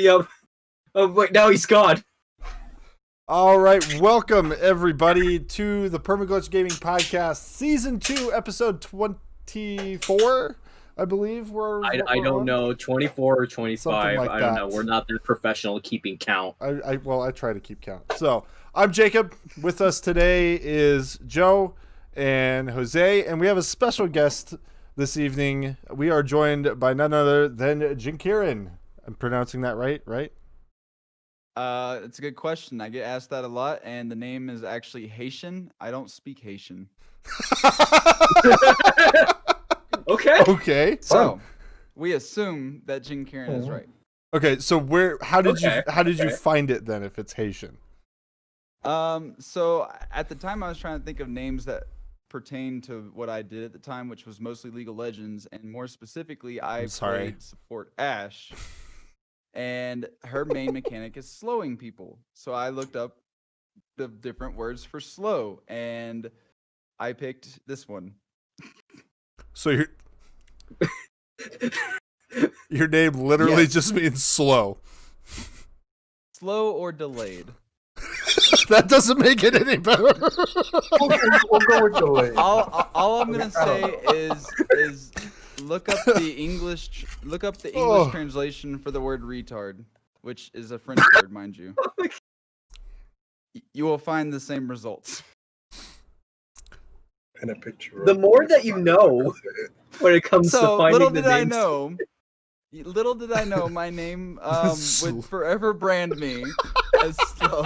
Yep. Oh wait, now he's gone. All right, welcome everybody to the Permaglitch Gaming Podcast, Season 2, Episode 24, I believe. I don't know, 24 or 25. Like I don't know. We're not that professional at keeping count. I try to keep count. So, I'm Jacob. With us today is Joe and Jose, and we have a special guest this evening. We are joined by none other than Jinkirin. I'm pronouncing that right? It's a good question. I get asked that a lot, and the name is actually Haitian. I don't speak Haitian. Okay. So, we assume that Jin Kieran is right. Okay, so how did you find it then if it's Haitian? So at the time I was trying to think of names that pertain to what I did at the time, which was mostly League of Legends, and more specifically I played support Ashe. And her main mechanic is slowing people. So I looked up the different words for slow, and I picked this one. So your name literally just means slow. Slow or delayed. That doesn't make it any better. We'll go with delayed. All I'm gonna say is look up the English translation for the word retard, which is a French word, mind you. You will find the same results. And a picture. The more that you know when it comes to finding little the did I names. Little did I know my name would forever brand me as slow.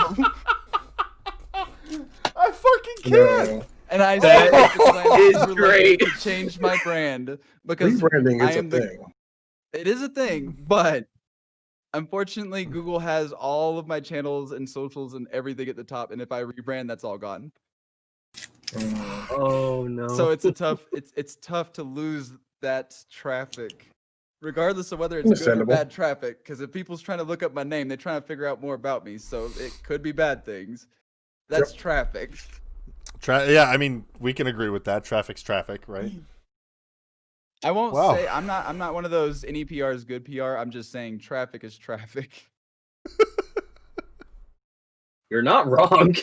I fucking can't. No. And I That is great. to change my brand because Rebranding I is a am thing. It is a thing, but unfortunately, Google has all of my channels and socials and everything at the top, and if I rebrand, that's all gone. Oh no. So it's tough to lose that traffic, regardless of whether it's good or Understandable. bad traffic. Because if people's trying to look up my name, they're trying to figure out more about me. So it could be bad things. That's traffic. Yeah, I mean, we can agree with that. Traffic's traffic, right? I won't Wow. say I'm not one of those any PR is good PR. I'm just saying traffic is traffic. You're not wrong.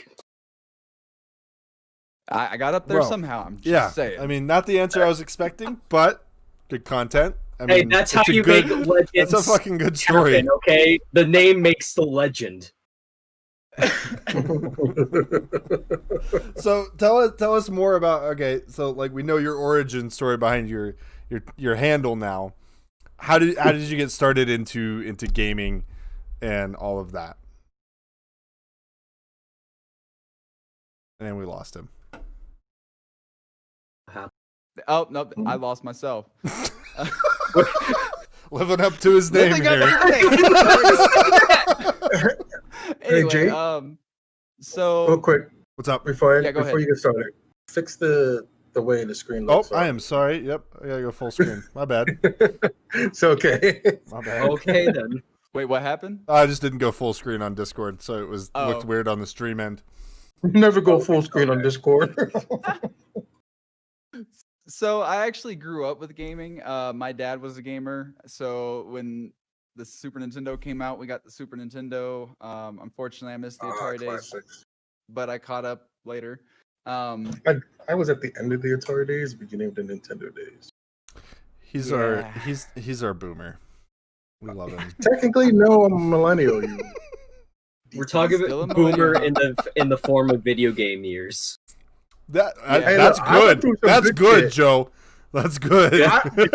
I got up there Well, somehow. I'm just saying. I mean, not the answer I was expecting, but good content. I Hey, mean, that's how it's a you good, make legends. That's a fucking good story. happen, okay? The name makes the legend. So tell us more about. Okay, so like we know your origin story behind your handle now. How did you get started into gaming and all of that? And then we lost him. Oh no, I lost myself. Living up to his name Living up here. Anyway, Jay? so Real quick, What's up? before Yeah, go you ahead. get started, fix the way the screen Oh, looks. I am sorry. Yep, I gotta go full screen. My bad. It's okay. My bad. Okay then. wait, what happened? I just didn't go full screen on Discord, so it was looked Oh. weird on the stream end. Never go full screen on Discord. So I actually grew up with gaming. My dad was a gamer, so when the Super Nintendo came out, we got the Super Nintendo. Unfortunately, I missed the Atari days, Classics. but I caught up later. I was at the end of the Atari days, beginning of the Nintendo days. He's Yeah. he's our boomer. We love him. Technically, no, I'm a millennial. We're talking Still a about boomer millennial. in the form of video game years. That's look, I went good. through some That's good good, shit. Joe. That's good.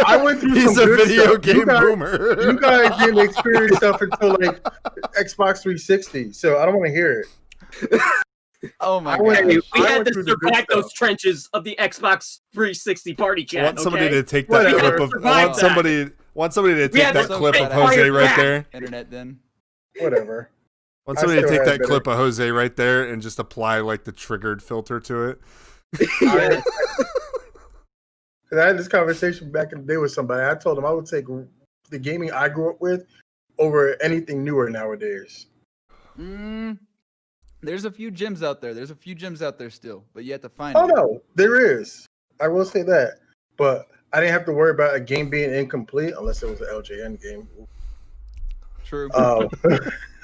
I went through He's some a good video stuff. game You guys- boomer. You guys didn't experience stuff until like Xbox 360, so I don't want to hear it. Oh my I went- god! Hey, we I had went to through the good survive those stuff. trenches of the Xbox 360 party I chat. want somebody okay? to take that Whatever. clip of. I Survive want that. somebody to We take had that to clip take of fire Jose right back. there. Internet then. Whatever. I want I somebody to still take have that better- clip of Jose right there and just apply like the triggered filter to it. I had this conversation back in the day with somebody. I told him I would take the gaming I grew up with over anything newer nowadays. There's a few gyms out there. There's a few gyms out there still, but you have to find Oh them. no, there is. I will say that. But I didn't have to worry about a game being incomplete unless it was an LJN game. True.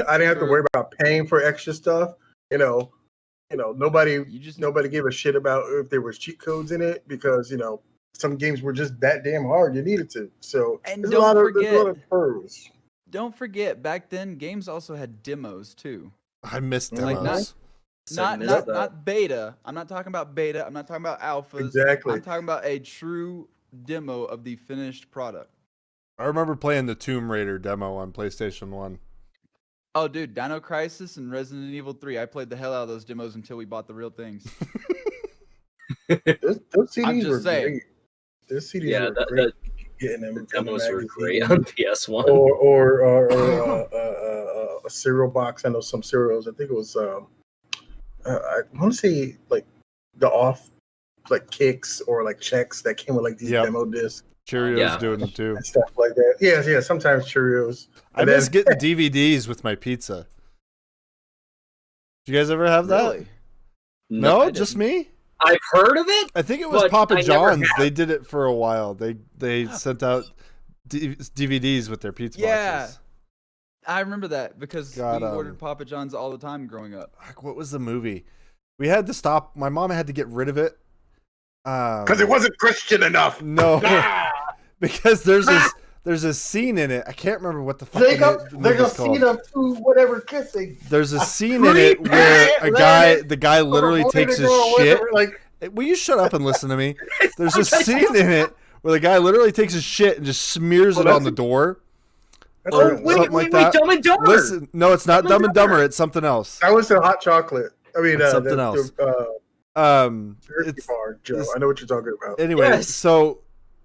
I didn't have to True. worry about paying for extra stuff. Nobody You just nobody gave a shit about if there was cheat codes in it because some games were just that damn hard. You needed to. So And there's don't a lot forget- of pros. don't forget back then games also had demos too. I missed Like, demos. Not Missed that. not beta. I'm not talking about beta. I'm not talking about alphas. Exactly. I'm talking about a true demo of the finished product. I remember playing the Tomb Raider demo on PlayStation 1. Oh, dude, Dino Crisis and Resident Evil 3. I played the hell out of those demos until we bought the real things. Those CDs just were saying. great. Those CDs Yeah, were great. Getting them The from the demos were magazine. great on PS1. or a cereal box. I know some cereals. I think it was I want to say like the off like kicks or like checks that came with like these Yep. demo discs Cheerios Yeah. doing them too. and stuff like that. Yeah. Sometimes Cheerios. I And miss then- getting DVDs with my pizza. Did you guys ever have that? Really? No, I just didn't. me. I've heard of it. I think it was But Papa I never John's. have. They did it for a while. They sent out DVDs with their pizza Yeah. boxes. I remember that because God, we ordered Papa John's all the time growing up. Like, what was the movie? We had to stop. My mom had to get rid of it. Because it wasn't Christian enough. No, because there's a scene in it. I can't remember what the fuck There's a it's called. scene of two whatever kissing. There's a scene in it where the guy literally takes his shit. Like Will you shut up and listen to me? There's a scene in it where the guy literally takes his shit and just smears it on the door. that's Oh, right. wait, something like wait, that. Dumb and Dumber. Listen, no, it's not Dumb and Dumber. It's something else. That was the hot chocolate. I mean, It's something else. Turkey It's bar, Joe. it's- I know what you're talking about. anyway. Yes. So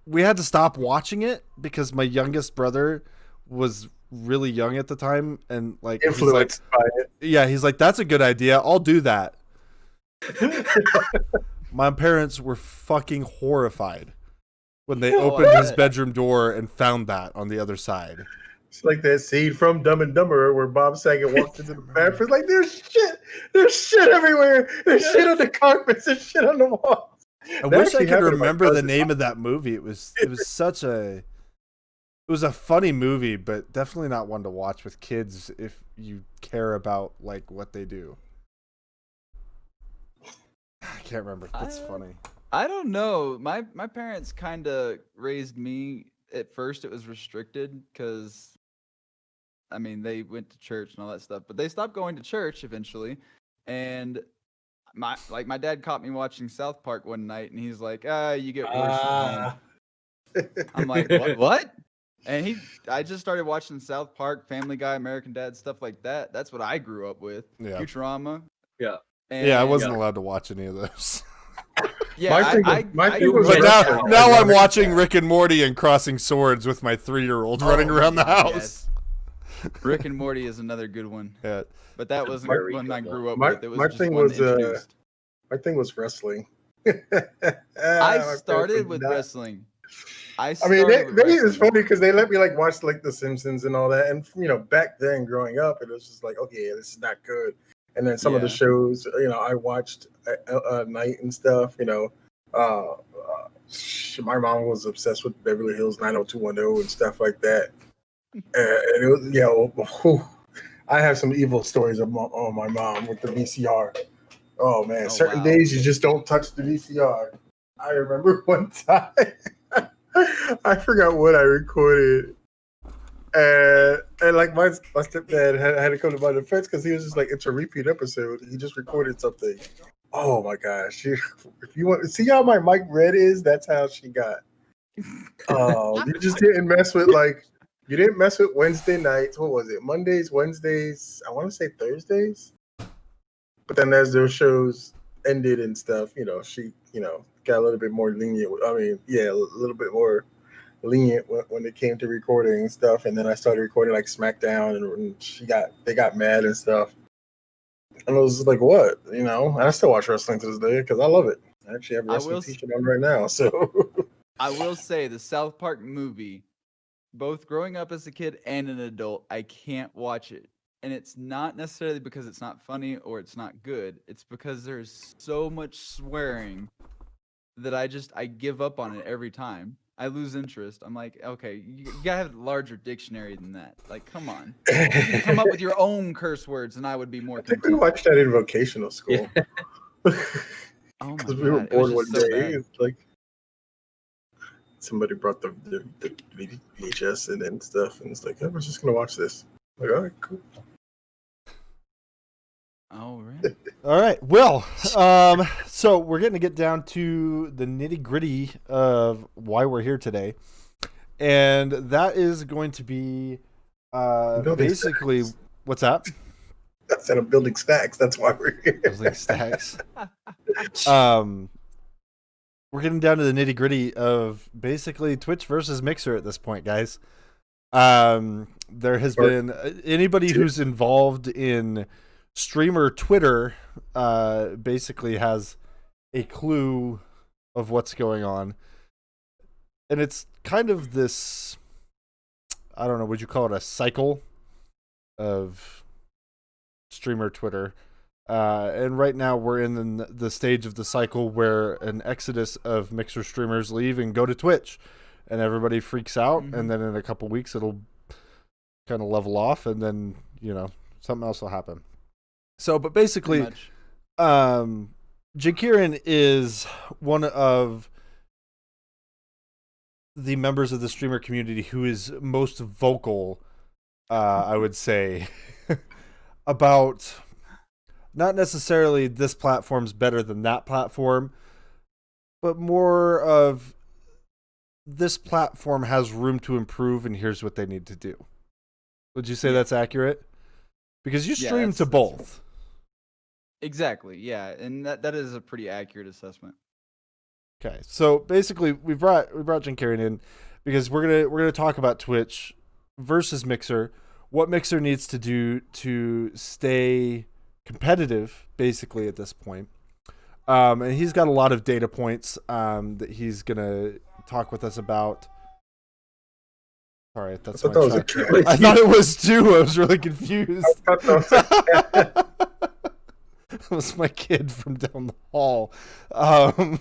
we had to stop watching it because my youngest brother was really young at the time, and like he's like, Influenced by it. yeah, he's like, that's a good idea. I'll do that. My parents were fucking horrified when they Oh, opened I his bet. bedroom door and found that on the other side. It's like that scene from Dumb and Dumber where Bob Saget walked into the bathroom. Like there's shit everywhere. There's shit on the carpets. There's shit on the walls. I That wish I actually could happened to my remember the cousin. name of that movie. It was a funny movie, but definitely not one to watch with kids if you care about like what they do. I can't remember. That's funny. I don't know. My parents kind of raised me. At first, it was restricted because, I mean, they went to church and all that stuff, but they stopped going to church eventually. And my dad caught me watching South Park one night, and he's like, you get worse at home." I'm like, what? And I just started watching South Park, Family Guy, American Dad, stuff like that. That's what I grew up with. Yeah. Futurama. Yeah. And Yeah, I wasn't allowed to watch any of those. Yeah, My thing was- my I thing grew was up But like- with now that. I'm watching Rick and Morty and Crossing Swords with my 3-year-old running around the house. Yes. Rick and Morty is another good one, Yeah. but that wasn't Very one I good grew up My- with. It was my just thing one was, introduced. My thing was wrestling. I started with wrestling. I mean, it's funny because they let me like watch like The Simpsons and all that, and back then growing up, it was just like, okay, this is not good. And then some of the Yeah. shows, I watched at night and stuff. My mom was obsessed with Beverly Hills 90210 and stuff like that. And it was, I have some evil stories on my mom with the VCR. Oh man, Oh, certain wow. days you just don't touch the VCR. I remember one time, I forgot what I recorded. And like my stepdad had to come to my defense because he was just like, it's a repeat episode. He just recorded something. Oh my gosh. If you want to see how my mic red is, that's how she got. Oh, you just didn't mess with you didn't mess with Wednesday nights. What was it? Mondays, Wednesdays, I want to say Thursdays. But then as those shows ended and stuff, she, got a little bit more lenient. A little bit more lenient when it came to recording and stuff. And then I started recording like SmackDown, and they got mad and stuff. And I was just like, what? And I still watch wrestling to this day because I love it. I actually have a wrestling t-shirt on right now. So I will say the South Park movie, both growing up as a kid and an adult, I can't watch it. And it's not necessarily because it's not funny or it's not good. It's because there's so much swearing that I give up on it every time. I lose interest. I'm like, okay, you gotta have a larger dictionary than that. Like, come on. You can come up with your own curse words, and I would be more I think we content. watched that in vocational school. Oh my Because we were God, it was bored one just so day. bad. It's like somebody brought the VHS in and stuff, and it's like, I was just gonna watch this. Like, all right, cool. All right. All right. Well, so we're going to get down to the nitty gritty of why we're here today. And that is going to be Building basically, stacks. what's that? I said I'm building stacks. That's why we're here. Building stacks. We're getting down to the nitty gritty of basically Twitch versus Mixer at this point, guys. There has been anybody who's involved in streamer Twitter basically has a clue of what's going on. And it's kind of this, I don't know, would you call it a cycle of streamer Twitter? And right now we're in the stage of the cycle where an exodus of Mixer streamers leave and go to Twitch, and everybody freaks out. Mm-hmm. And then in a couple weeks it'll kind of level off, and then, you know, something else will happen. So, but basically, Jankiran is one of the members of the streamer community who is most vocal, I would say, about not necessarily this platform's better than that platform, but more of this platform has room to improve, and here's what they need to do. Would you say that's accurate? Because you stream to both. Exactly, yeah, and that is a pretty accurate assessment. Okay, so basically we brought Jankiran in because we're gonna talk about Twitch versus Mixer, what Mixer needs to do to stay competitive, basically at this point. And he's got a lot of data points that he's gonna talk with us about. All right, that's I thought that was a cat. I thought it was too. I was really confused. I thought that was a cat. That was my kid from down the hall. Was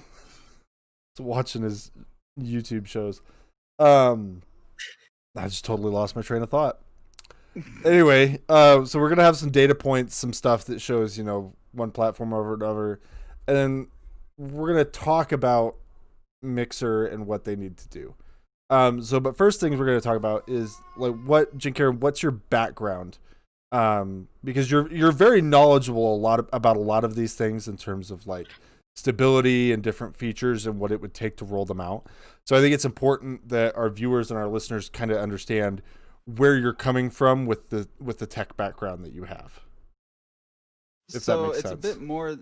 watching his YouTube shows. I just totally lost my train of thought. Anyway, so we're gonna have some data points, some stuff that shows, you know, one platform over another, and then we're gonna talk about Mixer and what they need to do. But first things we're gonna talk about is like Jankiran, what's your background? Because you're very knowledgeable about a lot of these things in terms of like stability and different features and what it would take to roll them out. So I think it's important that our viewers and our listeners kind of understand where you're coming from with the tech background that you have. If that makes sense. So it's a bit more,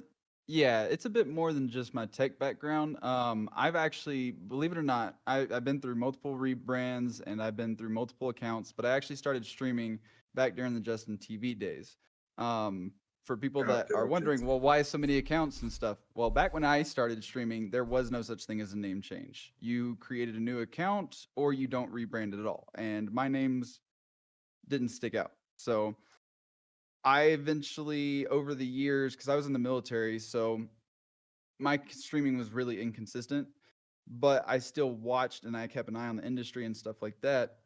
yeah, it's a bit more than just my tech background. I've actually, believe it or not, I've been through multiple rebrands and I've been through multiple accounts, but I actually started streaming back during the Justin TV days. For people that are wondering, well, why so many accounts and stuff? Well, back when I started streaming, there was no such thing as a name change. You created a new account or you don't rebrand it at all. And my names didn't stick out. So I eventually, over the years, because I was in the military, so my streaming was really inconsistent, but I still watched and I kept an eye on the industry and stuff like that.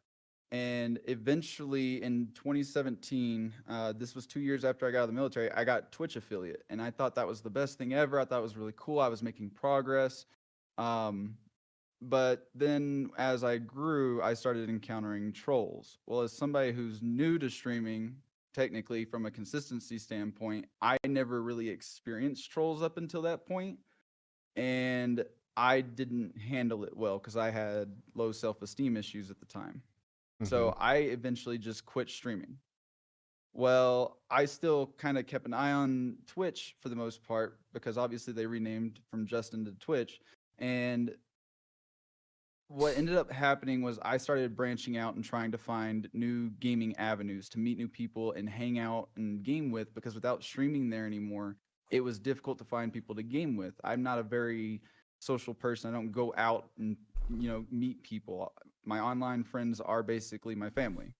And eventually in 2017, this was 2 years after I got out of the military, I got Twitch affiliate. And I thought that was the best thing ever. I thought it was really cool. I was making progress. But then as I grew, I started encountering trolls. Well, as somebody who's new to streaming, technically from a consistency standpoint, I never really experienced trolls up until that point. And I didn't handle it well because I had low self-esteem issues at the time. So I eventually just quit streaming. Well, I still kind of kept an eye on Twitch for the most part because obviously they renamed from Justin to Twitch. And what ended up happening was I started branching out and trying to find new gaming avenues to meet new people and hang out and game with, because without streaming there anymore, it was difficult to find people to game with. I'm not a very social person. I don't go out and, you know, meet people. My online friends are basically my family.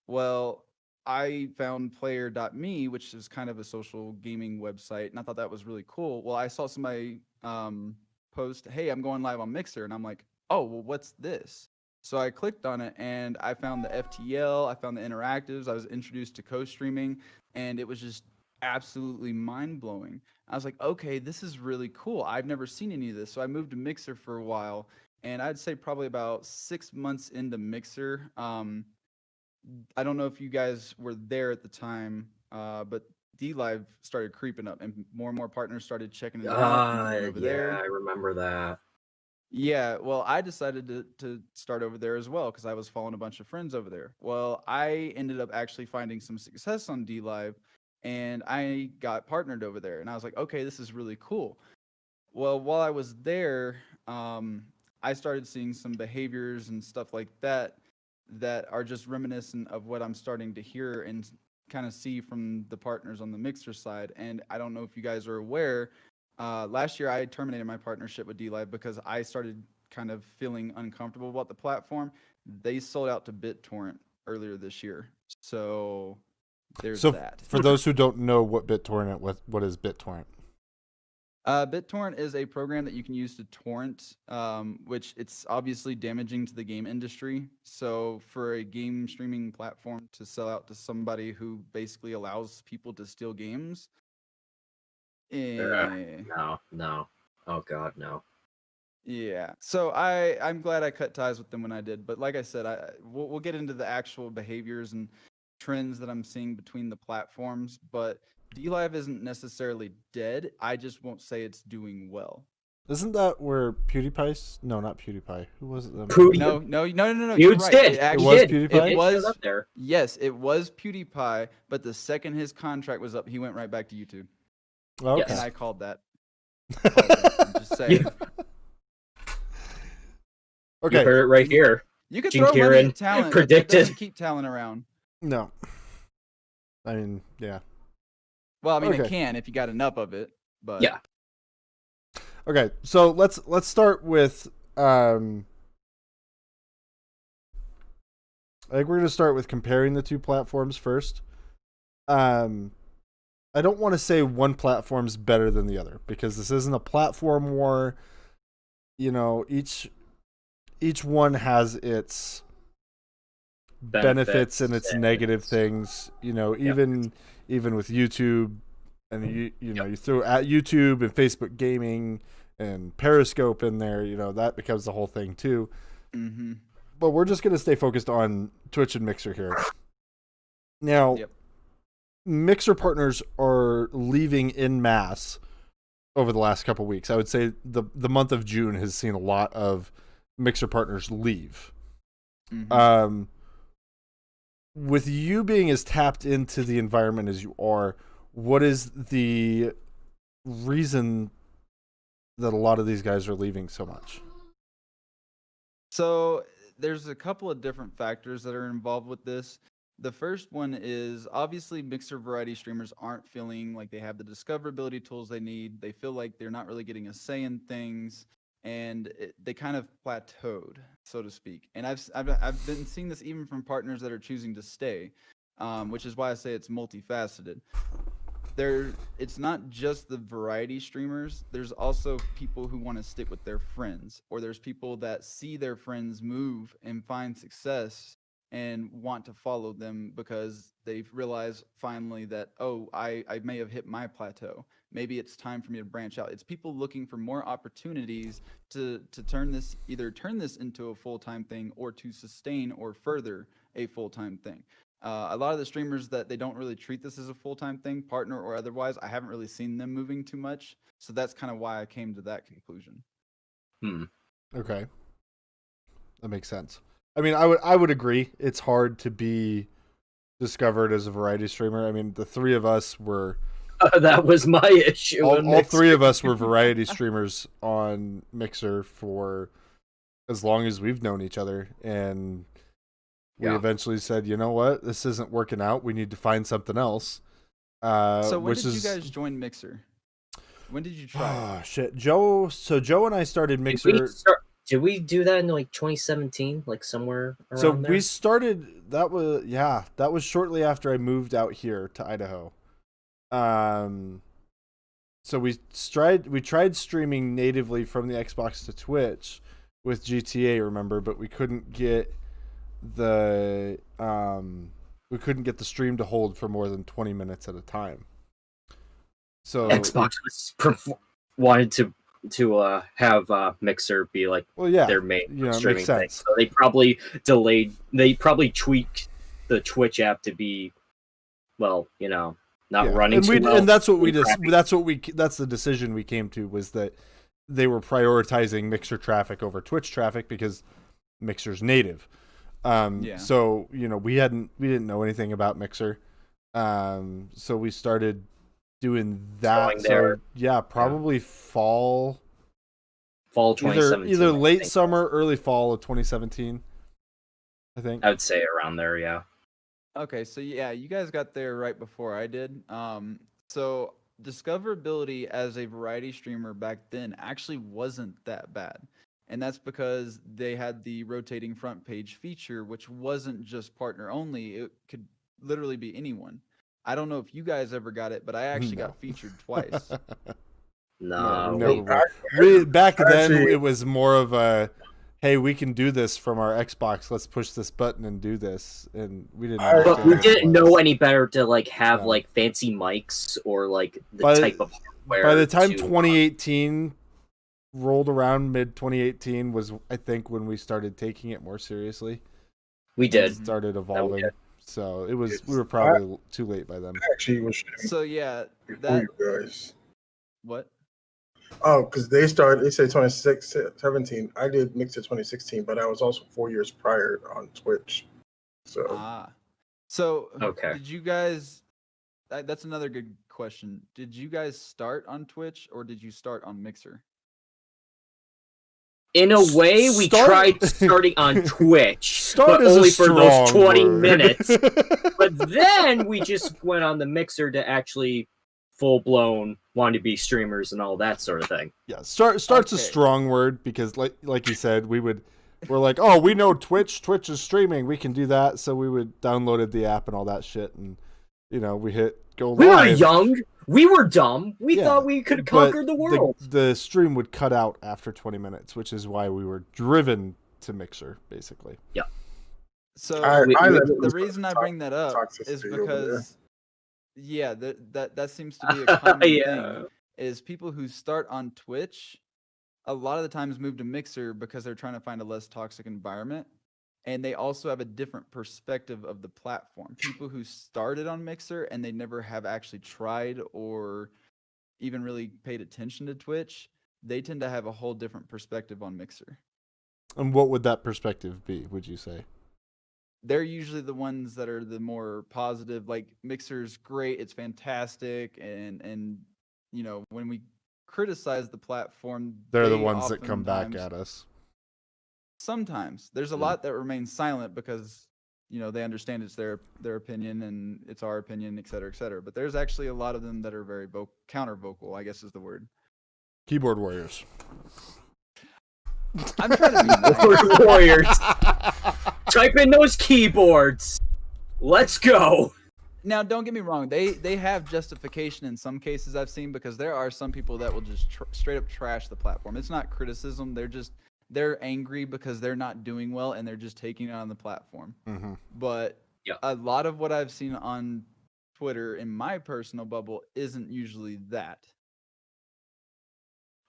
Well, I found player.me, which is kind of a social gaming website, and I thought that was really cool. Well, I saw somebody post, hey, I'm going live on Mixer, and I'm like, oh, well, what's this? So I clicked on it and I found the FTL, I found the interactives, I was introduced to co-streaming, and it was just absolutely mind-blowing. I was like, okay, this is really cool. I've never seen any of this. So I moved to Mixer for a while, and I'd say probably about 6 months into Mixer. I don't know if you guys were there at the time, but DLive started creeping up, and more partners started checking it out and moving over Yeah, there. I remember that. Yeah, well, I decided to start over there as well because I was following a bunch of friends over there. Well, I ended up actually finding some success on DLive, and I got partnered over there. And I was like, okay, this is really cool. Well, while I was there, I started seeing some behaviors and stuff like that that are just reminiscent of what I'm starting to hear and kind of see from the partners on the Mixer side. And I don't know if you guys are aware, last year I terminated my partnership with DLive because I started kind of feeling uncomfortable about the platform. They sold out to BitTorrent earlier this year. So there's that. For those who don't know what BitTorrent, what is BitTorrent? BitTorrent is a program that you can use to torrent, which it's obviously damaging to the game industry. So for a game streaming platform to sell out to somebody who basically allows people to steal games, No. Oh God, no. yeah. So I'm glad I cut ties with them when I did. But like I said, we'll get into the actual behaviors and trends that I'm seeing between the platforms. But DLive isn't necessarily dead. I just won't say it's doing well. Isn't that where PewDiePie? No, not PewDiePie. Who was it? No. You You're right. did. It actually, was PewDiePie? It was up there. Yes, it was PewDiePie. But the second his contract was up, he went right back to YouTube. Okay. And I called that. I'm just saying. You Okay. heard it right here. You can Gene throw money Kieran at talent. predicted. But doesn't keep talent around. No. I mean, yeah. Well, I mean, Okay. it can if you got enough of it. But Yeah. Okay, so let's start with I think we're going to start with comparing the two platforms first. I don't want to say one platform's better than the other because this isn't a platform war. You know, each one has its benefits and its negative things. You know, even with YouTube, and you know, you throw at YouTube and Facebook Gaming and Periscope in there, you know, that becomes the whole thing too. Mm-hmm. But we're just going to stay focused on Twitch and Mixer here. Now, Mixer partners are leaving in mass over the last couple of weeks. I would say the month of June has seen a lot of Mixer partners leave. Mm-hmm. With you being as tapped into the environment as you are, what is the reason that a lot of these guys are leaving so much? So there's a couple of different factors that are involved with this. The first one is obviously Mixer variety streamers aren't feeling like they have the discoverability tools they need. They feel like they're not really getting a say in things, and they kind of plateaued, so to speak. And I've been seeing this even from partners that are choosing to stay, which is why I say it's multifaceted. It's not just the variety streamers. There's also people who want to stick with their friends, or there's people that see their friends move and find success and want to follow them because they've realized finally that, oh, I may have hit my plateau. Maybe it's time for me to branch out. It's people looking for more opportunities to turn this into a full-time thing, or to sustain or further a full-time thing. A lot of the streamers that they don't really treat this as a full-time thing, partner or otherwise, I haven't really seen them moving too much. So that's kind of why I came to that conclusion. Okay. That makes sense. I mean, I would agree. It's hard to be discovered as a variety streamer. I mean, the three of us were... that was my issue. All three of us were variety streamers on Mixer for as long as we've known each other. And we eventually said, you know what? This isn't working out. We need to find something else. So when did you guys join Mixer? When did you try? Oh, shit. Joe and I started Mixer... Did we do that in like 2017, like somewhere around so there? we started, that was shortly after I moved out here to Idaho. So we tried streaming natively from the Xbox to Twitch, with GTA, remember, but we couldn't get the stream to hold for more than 20 minutes at a time. So Xbox wanted to have Mixer be like their main streaming thing. So they probably tweaked the Twitch app to be, not running too well. And that's what that's the decision we came to, was that they were prioritizing Mixer traffic over Twitch traffic because Mixer's native. So we didn't know anything about Mixer, so we started doing that. So probably fall 2017, either late summer, early fall of 2017. I think I would say around there. Yeah. Okay, so you guys got there right before I did. So discoverability as a variety streamer back then actually wasn't that bad. And that's because they had the rotating front page feature, which wasn't just partner only. It could literally be anyone. I don't know if you guys ever got it, but I actually got featured twice. No. Back then, it was more of a, hey, we can do this from our Xbox. Let's push this button and do this. And we didn't. But we didn't know any better to have fancy mics or type of hardware. By the time 2018 rolled around, mid 2018 was, I think, when we started taking it more seriously. We did. It started evolving. So we were probably too late by then. Actually, was so you guys. What? Oh, because they said 2017. I did Mixer 2016, but I was also 4 years prior on Twitch. So. Okay. Did you guys? That's another good question. Did you guys start on Twitch or did you start on Mixer? In a way, we tried starting on Twitch, but only for those 20 minutes. But then we just went on the Mixer to actually full-blown want to be streamers and all that sort of thing. Yeah, start's a strong word, because like you said, we're like, oh, we know Twitch is streaming, we can do that. So we downloaded the app and all that shit, and we hit go live. We were young. We were dumb. We thought we could conquer the world. The stream would cut out after 20 minutes, which is why we were driven to Mixer, basically. Yeah. So the reason I bring that up is because, that seems to be a common thing, is people who start on Twitch, a lot of the times move to Mixer because they're trying to find a less toxic environment. And they also have a different perspective of the platform. People who started on Mixer and they never have actually tried or even really paid attention to Twitch, they tend to have a whole different perspective on Mixer. And what would that perspective be, would you say? They're usually the ones that are the more positive, like Mixer's great, it's fantastic, and when we criticize the platform, they're the ones that come back at us. Sometimes there's a lot that remain silent because they understand it's their opinion and it's our opinion, et cetera, but there's actually a lot of them that are very counter vocal, I guess is the word. Keyboard warriors. I'm trying to be nice. Warriors. Type in those keyboards. Let's go. Now, don't get me wrong. They have justification in some cases I've seen, because there are some people that will just straight up trash the platform. It's not criticism. They're angry because they're not doing well and they're just taking it on the platform. Mm-hmm. But a lot of what I've seen on Twitter in my personal bubble isn't usually that.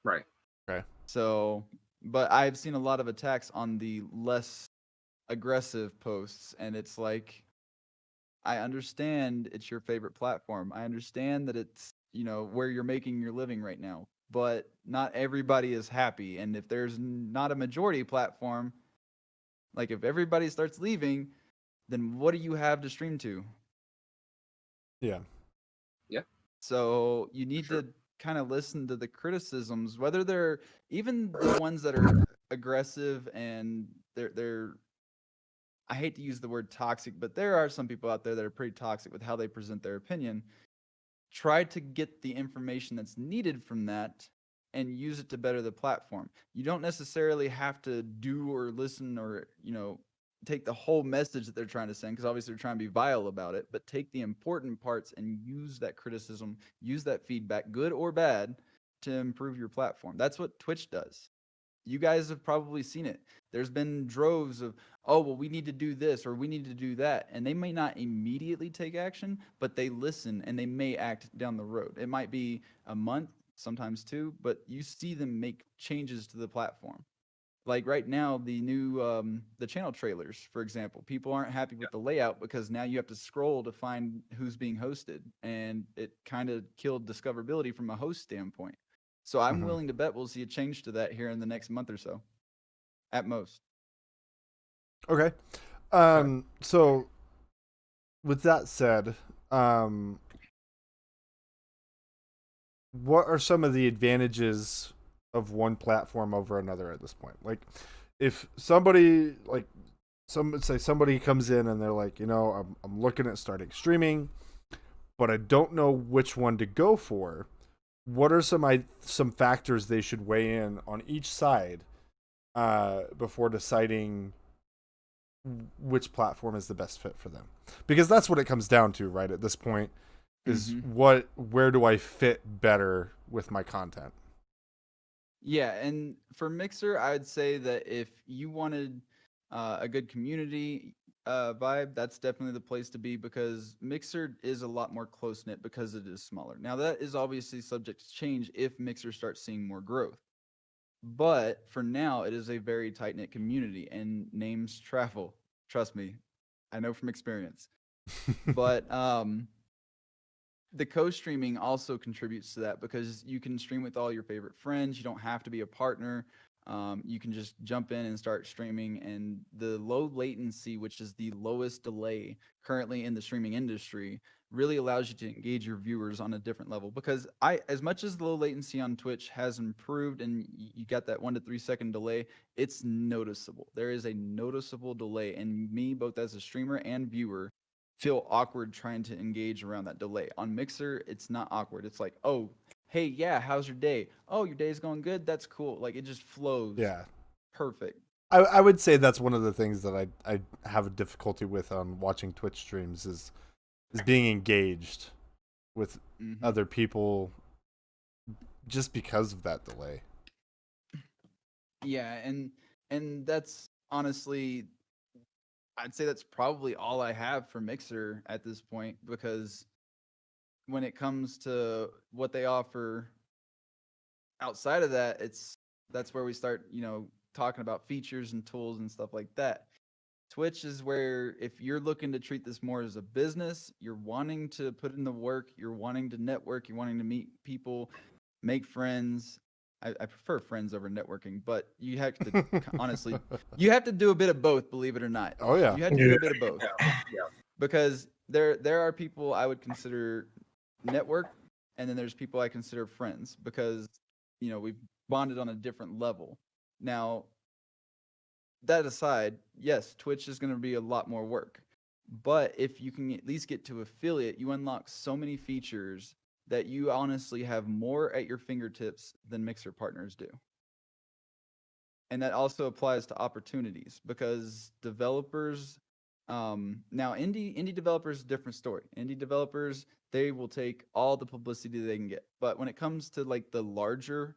Right. Okay. So, but I've seen a lot of attacks on the less aggressive posts, and it's like, I understand it's your favorite platform. I understand that it's, where you're making your living right now. But not everybody is happy. And if there's not a majority platform, like if everybody starts leaving, then what do you have to stream to? Yeah. Yeah. So you need to kind of listen to the criticisms, whether they're even the ones that are aggressive and they're I hate to use the word toxic, but there are some people out there that are pretty toxic with how they present their opinion. Try to get the information that's needed from that and use it to better the platform. You don't necessarily have to do or listen or, take the whole message that they're trying to send, because obviously they're trying to be vile about it, but take the important parts and use that criticism, use that feedback, good or bad, to improve your platform. That's what Twitch does. You guys have probably seen it. There's been droves of, oh, well, we need to do this or we need to do that. And they may not immediately take action, but they listen and they may act down the road. It might be a month, sometimes 2, but you see them make changes to the platform. Like right now, the new the channel trailers, for example, people aren't happy with the layout because now you have to scroll to find who's being hosted, and it kind of killed discoverability from a host standpoint. So I'm willing to bet we'll see a change to that here in the next month or so, at most. Okay. So with that said, what are some of the advantages of one platform over another at this point? Like, if somebody somebody comes in and they're like, I'm looking at starting streaming, but I don't know which one to go for. What are some factors they should weigh in on each side before deciding which platform is the best fit for them? Because that's what it comes down to, right? At this point, is where do I fit better with my content? Yeah, and for Mixer, I would say that if you wanted a good community vibe, that's definitely the place to be, because Mixer is a lot more close-knit because it is smaller. Now, that is obviously subject to change if Mixer starts seeing more growth. But for now, it is a very tight-knit community, and names travel. Trust me, I know from experience. But the co-streaming also contributes to that, because you can stream with all your favorite friends. You don't have to be a partner. You can just jump in and start streaming, and the low latency, which is the lowest delay currently in the streaming industry, really allows you to engage your viewers on a different level. Because as much as the low latency on Twitch has improved and you got that 1 to 3 second delay, it's noticeable. There is a noticeable delay, and me, both as a streamer and viewer, feel awkward trying to engage around that delay. On Mixer, it's not awkward. It's like, oh, hey, yeah, how's your day? Oh, your day's going good? That's cool. Like, it just flows. Yeah. Perfect. I would say that's one of the things that I have a difficulty with on watching Twitch streams is being engaged with other people just because of that delay. Yeah, and that's honestly, I'd say that's probably all I have for Mixer at this point, because when it comes to what they offer outside of that, that's where we start, talking about features and tools and stuff like that. Twitch is where, if you're looking to treat this more as a business, you're wanting to put in the work, you're wanting to network, you're wanting to meet people, make friends. I prefer friends over networking, but you have to honestly, you have to do a bit of both, believe it or not. Oh yeah, you have to do a bit of both. Yeah. Because there are people I would consider network, and then there's people I consider friends, because we've bonded on a different level. Now, that aside, yes, Twitch is going to be a lot more work, but if you can at least get to affiliate, you unlock so many features that you honestly have more at your fingertips than Mixer partners do. And that also applies to opportunities, because developers, now indie developers, different story. Indie developers, they will take all the publicity they can get. But when it comes to like the larger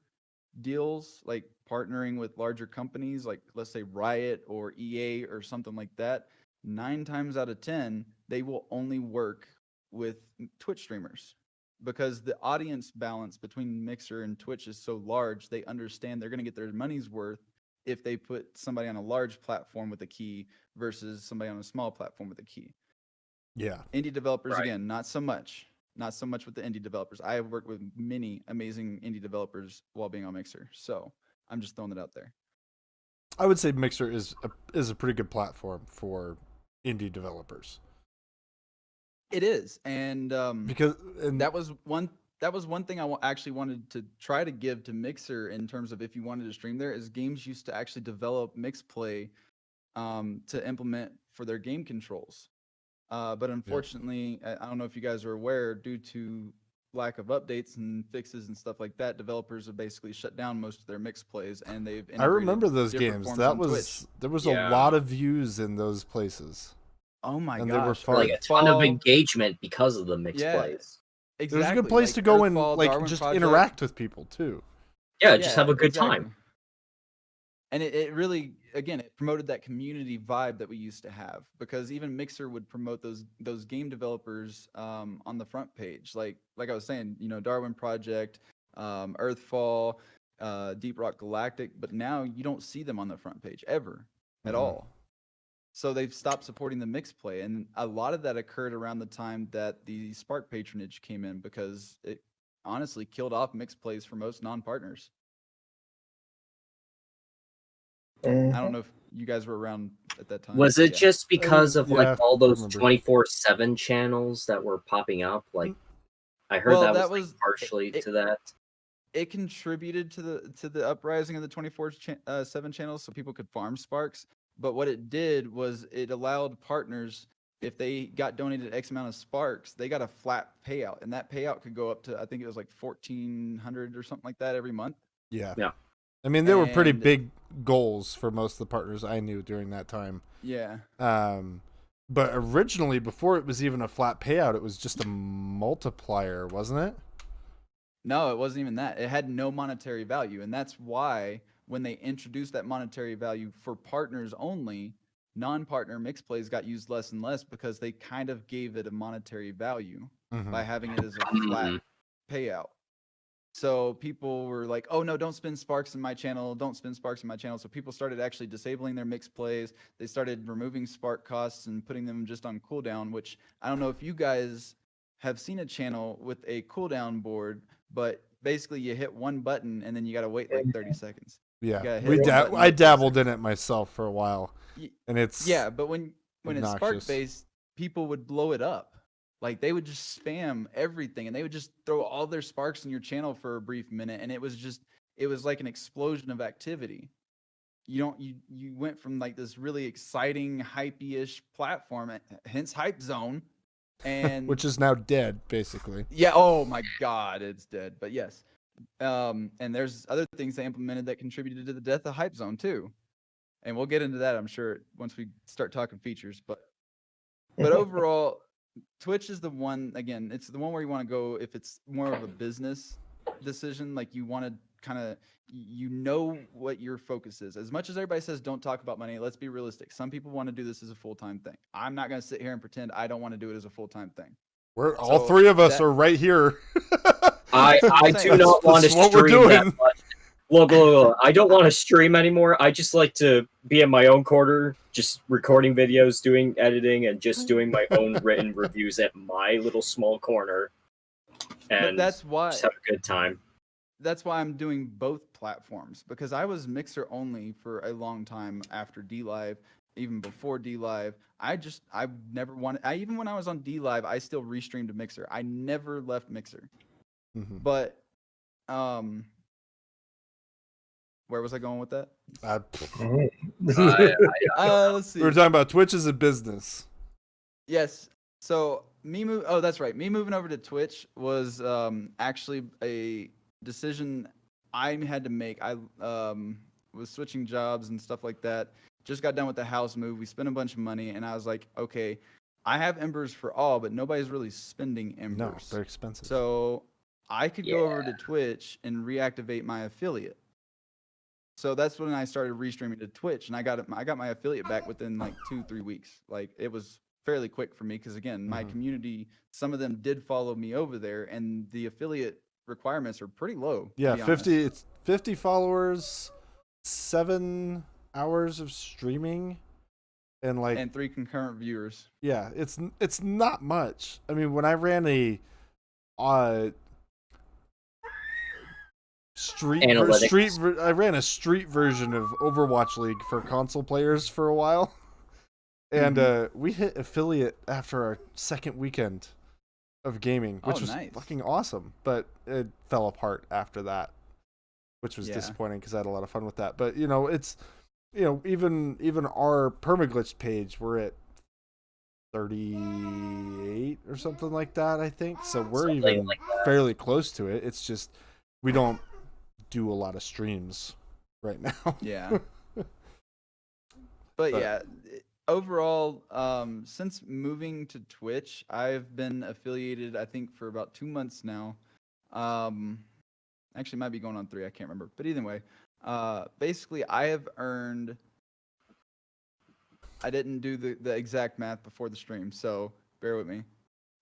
deals, like partnering with larger companies, like let's say Riot or EA or something like that, 9 times out of 10, they will only work with Twitch streamers, because the audience balance between Mixer and Twitch is so large. They understand they're going to get their money's worth if they put somebody on a large platform with a key versus somebody on a small platform with a key. Yeah. Indie developers, again, not so much with the indie developers. I have worked with many amazing indie developers while being on Mixer, so I'm just throwing it out there. I would say Mixer is a pretty good platform for indie developers. It is, and that was one thing I actually wanted to try to give to Mixer in terms of if you wanted to stream there, is games used to actually develop MixPlay to implement for their game controls. But unfortunately, I don't know if you guys are aware, due to lack of updates and fixes and stuff like that, developers have basically shut down most of their MixPlays, and they've I remember those games. There was a lot of views in those places. Oh my gosh. They were fun. Like a ton of engagement because of the mixed plays. Exactly. It was a good place to go and like just interact with people too. Yeah, just have a good time. And it really, again, it promoted that community vibe that we used to have, because even Mixer would promote those game developers on the front page. Like I was saying, Darwin Project, Earthfall, Deep Rock Galactic, but now you don't see them on the front page ever at all. So they've stopped supporting the mix play, and a lot of that occurred around the time that the Spark patronage came in, because it honestly killed off mix plays for most non-partners. I don't know if you guys were around at that time. Was it just because of like all those 24/7 channels that were popping up? Like, I heard that was like partially to that. It contributed to the uprising of the 24/7 channels, so people could farm sparks. But what it did was it allowed partners, if they got donated X amount of sparks, they got a flat payout, and that payout could go up to, I think it was like 1,400 or something like that every month. Yeah. Yeah. I mean, they were pretty big goals for most of the partners I knew during that time. Yeah. But originally, before it was even a flat payout, it was just a multiplier, wasn't it? No, it wasn't even that. It had no monetary value, and that's why when they introduced that monetary value for partners only, non-partner mix plays got used less and less, because they kind of gave it a monetary value by having it as a flat payout. So people were like, oh no, don't spend sparks in my channel. Don't spend sparks in my channel. So people started actually disabling their mix plays. They started removing spark costs and putting them just on cooldown, which I don't know if you guys have seen a channel with a cooldown board, but basically you hit one button and then you got to wait like 30 seconds. Yeah, I dabbled in it myself for a while, and it's but when it's spark based, people would blow it up. Like, they would just spam everything, and they would just throw all their sparks in your channel for a brief minute, and it was like an explosion of activity. You went from like this really exciting, hypey-ish platform, hence Hype Zone, and which is now dead, basically. Yeah. Oh my God, it's dead. But yes, and there's other things they implemented that contributed to the death of Hype Zone too, and we'll get into that, I'm sure, once we start talking features. But overall, Twitch is the one, again, it's the one where you want to go if it's more of a business decision. Like, you want to kind of, what your focus is. As much as everybody says don't talk about money, let's be realistic. Some people want to do this as a full-time thing. I'm not going to sit here and pretend I don't want to do it as a full-time thing. All three of us are right here. I do not want to stream that much. Look, I don't want to stream anymore. I just like to be in my own corner, just recording videos, doing editing, and just doing my own written reviews at my little small corner. And that's why, just have a good time. That's why I'm doing both platforms, because I was Mixer only for a long time after DLive, even before DLive. Even when I was on DLive, I still restreamed to Mixer. I never left Mixer. But, where was I going with that? Let's see. We were talking about Twitch as a business. Yes. So that's right. Me moving over to Twitch was actually a decision I had to make. I was switching jobs and stuff like that. Just got done with the house move. We spent a bunch of money, and I was like, okay, I have Embers for all, but nobody's really spending Embers. No, they're expensive. So I could go over to Twitch and reactivate my affiliate. So that's when I started restreaming to Twitch, and I got my affiliate back within like 2-3 weeks. Like, it was fairly quick for me, because again, my community, some of them did follow me over there, and the affiliate requirements are pretty low. Yeah, 50 followers, 7 hours of streaming, and 3 concurrent viewers. Yeah, it's not much. I mean, when I ran a I ran a street version of Overwatch League for console players for a while, and we hit affiliate after our second weekend of gaming, which was fucking awesome. But it fell apart after that, which was disappointing, because I had a lot of fun with that. But it's even our Permaglitch page, we're at 38 or something like that, I think. So we're even fairly close to it. It's just we don't do a lot of streams right now. Yeah. But yeah, overall, since moving to Twitch, I've been affiliated, I think, for about 2 months now. Actually, might be going on 3. I can't remember. But either way, Basically, I have earned. I didn't do the exact math before the stream, so bear with me.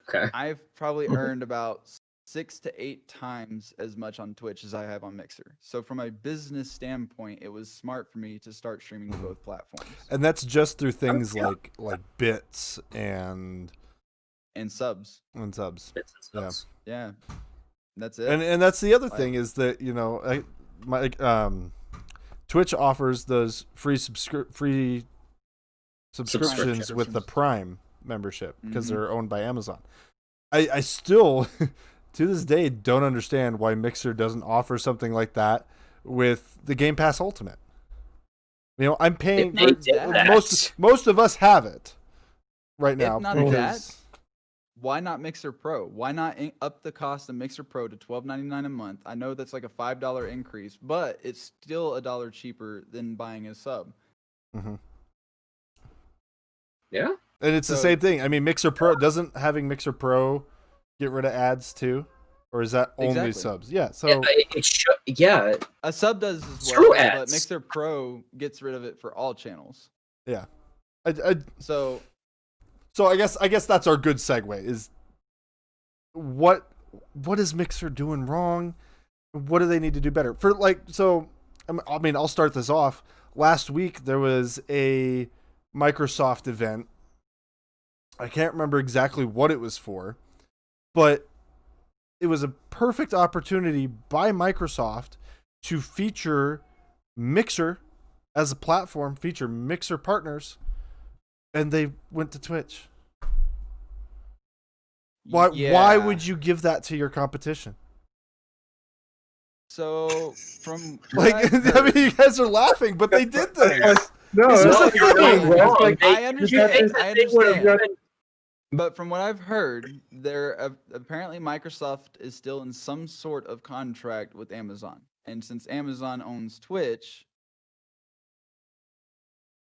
Okay. I've probably earned about 6 to 8 times as much on Twitch as I have on Mixer. So from a business standpoint, it was smart for me to start streaming to both platforms. And that's just through things like bits and subs. And subs. Bits and subs. Yeah. That's it. And that's the other thing is that, you know, Twitch offers those free subscriptions with the Prime membership because they're owned by Amazon. I still to this day don't understand why Mixer doesn't offer something like that with the Game Pass Ultimate. You know, I'm paying most of us have it right now. If not that, why not Mixer Pro? Why not up the cost of Mixer Pro to $12.99 a month? I know that's like a $5 increase, but it's still $1 cheaper than buying a sub. Mm-hmm. Yeah. And it's the same thing. I mean, Mixer Pro, doesn't having Mixer Pro get rid of ads too? Or is that only subs? Yeah, so it should, yeah. A sub does as Screw well, ads. but Mixer Pro gets rid of it for all channels. Yeah. So I guess that's our good segue is what is Mixer doing wrong? What do they need to do better? I mean, I'll start this off. Last week there was a Microsoft event. I can't remember exactly what it was for, but it was a perfect opportunity by Microsoft to feature Mixer as a platform, feature Mixer partners, and they went to Twitch. Why would you give that to your competition? So from I mean, you guys are laughing, but they did this. No, I understand. But from what I've heard, apparently Microsoft is still in some sort of contract with Amazon, and since Amazon owns Twitch,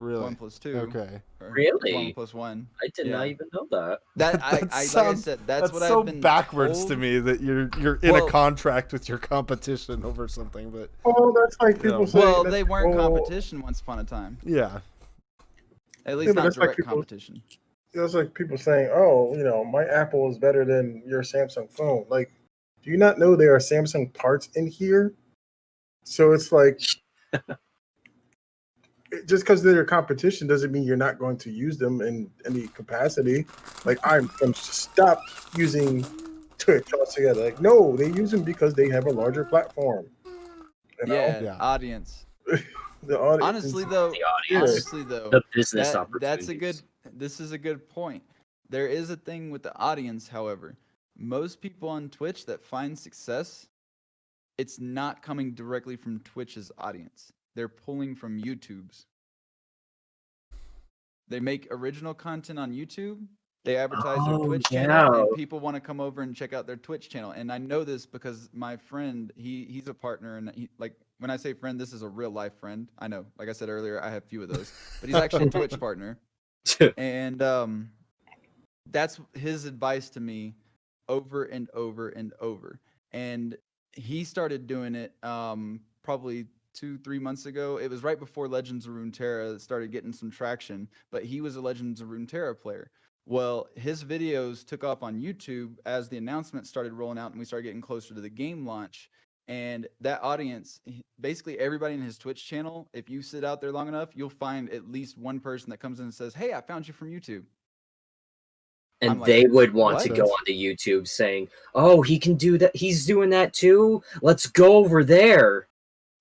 Really? 1+2. Okay. Really? 1+1. I did not even know that. Like I said, that's what so I've been backwards told. to me that you're in a contract with your competition over something, but that's like people saying. Well, they weren't competition once upon a time. Yeah. At least not direct competition. It's like people saying, "Oh, you know, my Apple is better than your Samsung phone." Like, do you not know there are Samsung parts in here? So it's like, just because they're your competition doesn't mean you're not going to use them in any capacity. Like, I'm going to stop using Twitch altogether. Like, no, they use them because they have a larger platform. You know? Yeah, audience. The audience. Honestly, though, the business opportunities. This is a good point. There is a thing with the audience, however. Most people on Twitch that find success, it's not coming directly from Twitch's audience. They're pulling from YouTube's. They make original content on YouTube. They advertise their Twitch channel, and people want to come over and check out their Twitch channel. And I know this because my friend, he's a partner, and when I say friend, this is a real life friend. I know, like I said earlier, I have a few of those, but he's actually a Twitch partner. And that's his advice to me over and over and over. And he started doing it probably 2-3 months ago. It was right before Legends of Runeterra started getting some traction, but he was a Legends of Runeterra player. Well, his videos took off on YouTube as the announcement started rolling out and we started getting closer to the game launch. And that audience, basically everybody in his Twitch channel, if you sit out there long enough, you'll find at least one person that comes in and says, "Hey, I found you from YouTube." And they would want to go onto YouTube saying, "Oh, he can do that. He's doing that too. Let's go over there."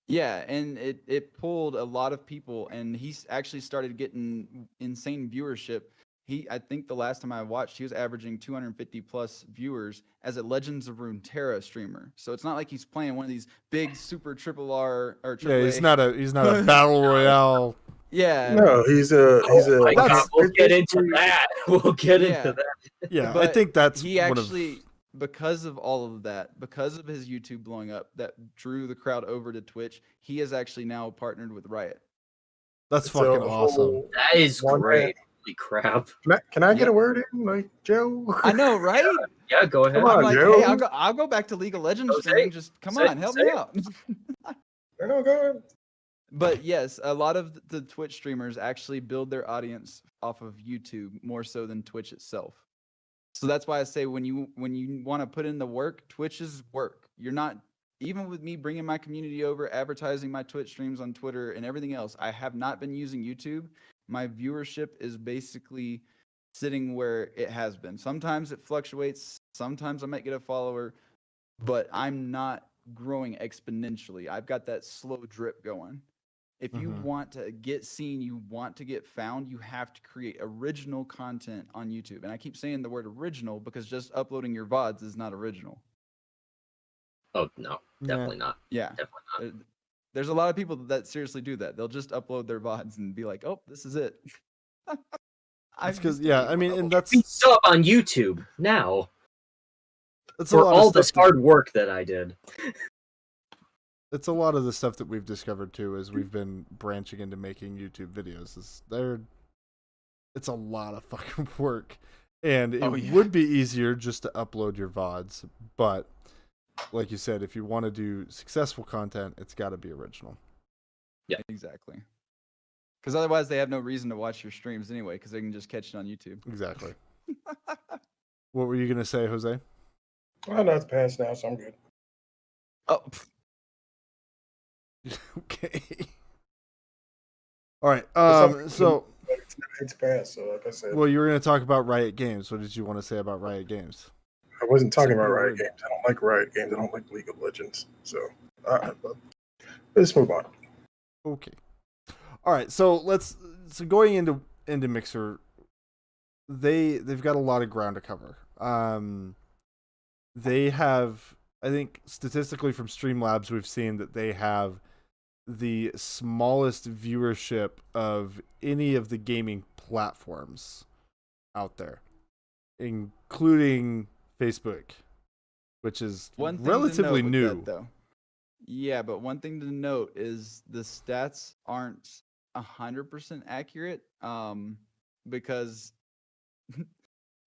Yeah, and it pulled a lot of people, and he's actually started getting insane viewership. I think the last time I watched, he was averaging 250 plus viewers as a Legends of Runeterra streamer. So it's not like he's playing one of these big super triple R or triple yeah. He's not a battle royale. Yeah. No, he's a. We'll get into that. We'll get into that. Yeah, but I think that's he actually, because of all of that, because of his YouTube blowing up, that drew the crowd over to Twitch. He has actually now partnered with Riot. That's fucking awesome. That is great. Holy crap! Can I get a word in, like Joe? I know, right? Yeah, go ahead. Come on, I'm like, Joe. hey, I'll go back to League of Legends. Just come on, help me out. No, go ahead. But yes, a lot of the Twitch streamers actually build their audience off of YouTube more so than Twitch itself. So that's why I say when you want to put in the work, Twitch is work. You're not, even with me bringing my community over, advertising my Twitch streams on Twitter and everything else, I have not been using YouTube. My viewership is basically sitting where it has been. Sometimes it fluctuates. Sometimes I might get a follower, but I'm not growing exponentially. I've got that slow drip going. If you want to get seen, you want to get found, you have to create original content on YouTube. And I keep saying the word original because just uploading your VODs is not original. Oh, no, definitely not. Yeah. Definitely not. There's a lot of people that seriously do that. They'll just upload their VODs and be like, oh, this is it. Because, yeah, I mean, and that's... Be sub on YouTube now. That's for all this hard work that I did. It's a lot of the stuff that we've discovered too as we've been branching into making YouTube videos. It's a lot of fucking work, and it would be easier just to upload your VODs. But like you said, if you want to do successful content, it's got to be original. Yeah, exactly. Because otherwise, they have no reason to watch your streams anyway, because they can just catch it on YouTube. Exactly. What were you gonna say, Jose? Well, no, it's past now, so I'm good. Oh. Okay. All right. So it's past. So, like I said, well, you were going to talk about Riot Games. What did you want to say about Riot Games? I wasn't talking about Riot Games. I don't like Riot Games. I don't like League of Legends. So, let's move on. Okay. All right. So going into Mixer, they've got a lot of ground to cover. They have, I think, statistically from Streamlabs, we've seen that they have the smallest viewership of any of the gaming platforms out there, including Facebook, which is relatively new. That, though. Yeah, but one thing to note is the stats aren't 100% accurate because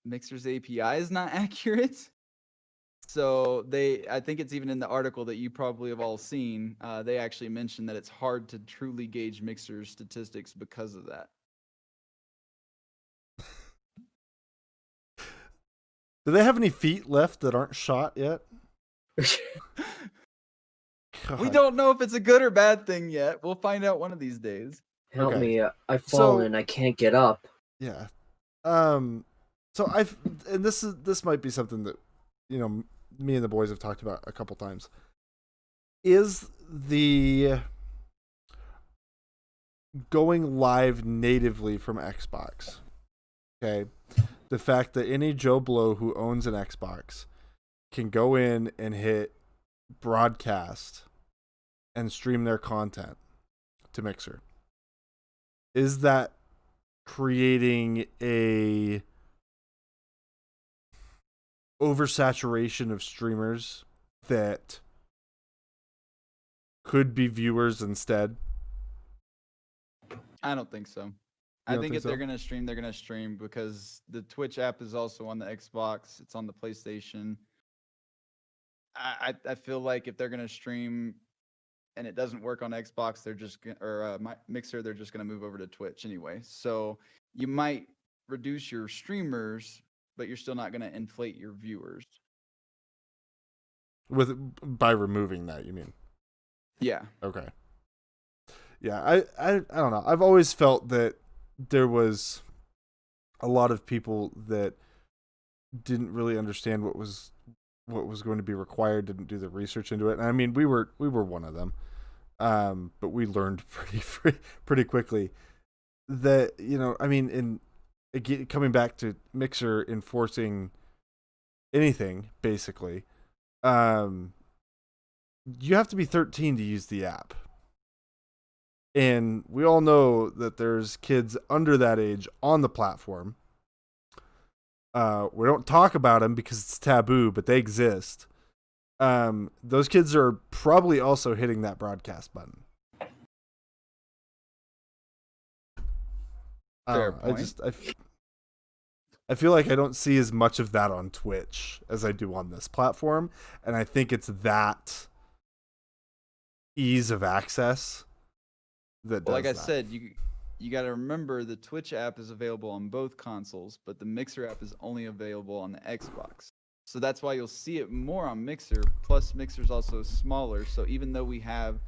Mixer's API is not accurate. So I think it's even in the article that you probably have all seen, they actually mentioned that it's hard to truly gauge Mixer's statistics because of that. Do they have any feet left that aren't shot yet? We don't know if it's a good or bad thing yet. We'll find out one of these days. Help me, I've fallen and I can't get up. Yeah. So and this might be something that, you know, me and the boys have talked about a couple times. Is the going live natively from Xbox, okay? The fact that any Joe Blow who owns an Xbox can go in and hit broadcast and stream their content to Mixer. Is that creating a oversaturation of streamers that could be viewers instead? I don't think so. I think if they're going to stream, they're going to stream because the Twitch app is also on the Xbox. It's on the PlayStation. I feel like if they're going to stream and it doesn't work on Xbox, they're just Mixer, they're just going to move over to Twitch anyway. So you might reduce your streamers, but you're still not going to inflate your viewers. By removing that, you mean? Yeah. Okay. Yeah, I don't know. I've always felt that there was a lot of people that didn't really understand what was going to be required, didn't do the research into it. And I mean, we were one of them. But we learned pretty quickly that, you know, I mean, coming back to Mixer enforcing anything, basically, you have to be 13 to use the app. And we all know that there's kids under that age on the platform. We don't talk about them because it's taboo, but they exist. Those kids are probably also hitting that broadcast button. Fair point. I feel like I don't see as much of that on Twitch as I do on this platform, and I think it's that ease of access that does like I that. said, you got to remember the Twitch app is available on both consoles, but the Mixer app is only available on the Xbox. So that's why you'll see it more on Mixer. Plus, Mixer's also smaller. So even though we have,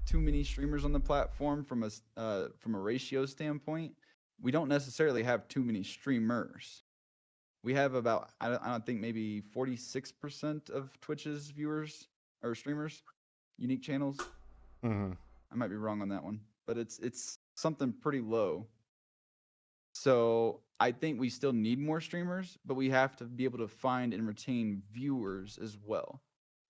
too many streamers on the platform from a ratio standpoint, we don't necessarily have too many streamers. We have about, I don't think, maybe 46% of Twitch's viewers or streamers, unique channels. Mm-hmm. I might be wrong on that one, but it's something pretty low. So I think we still need more streamers, but we have to be able to find and retain viewers as well.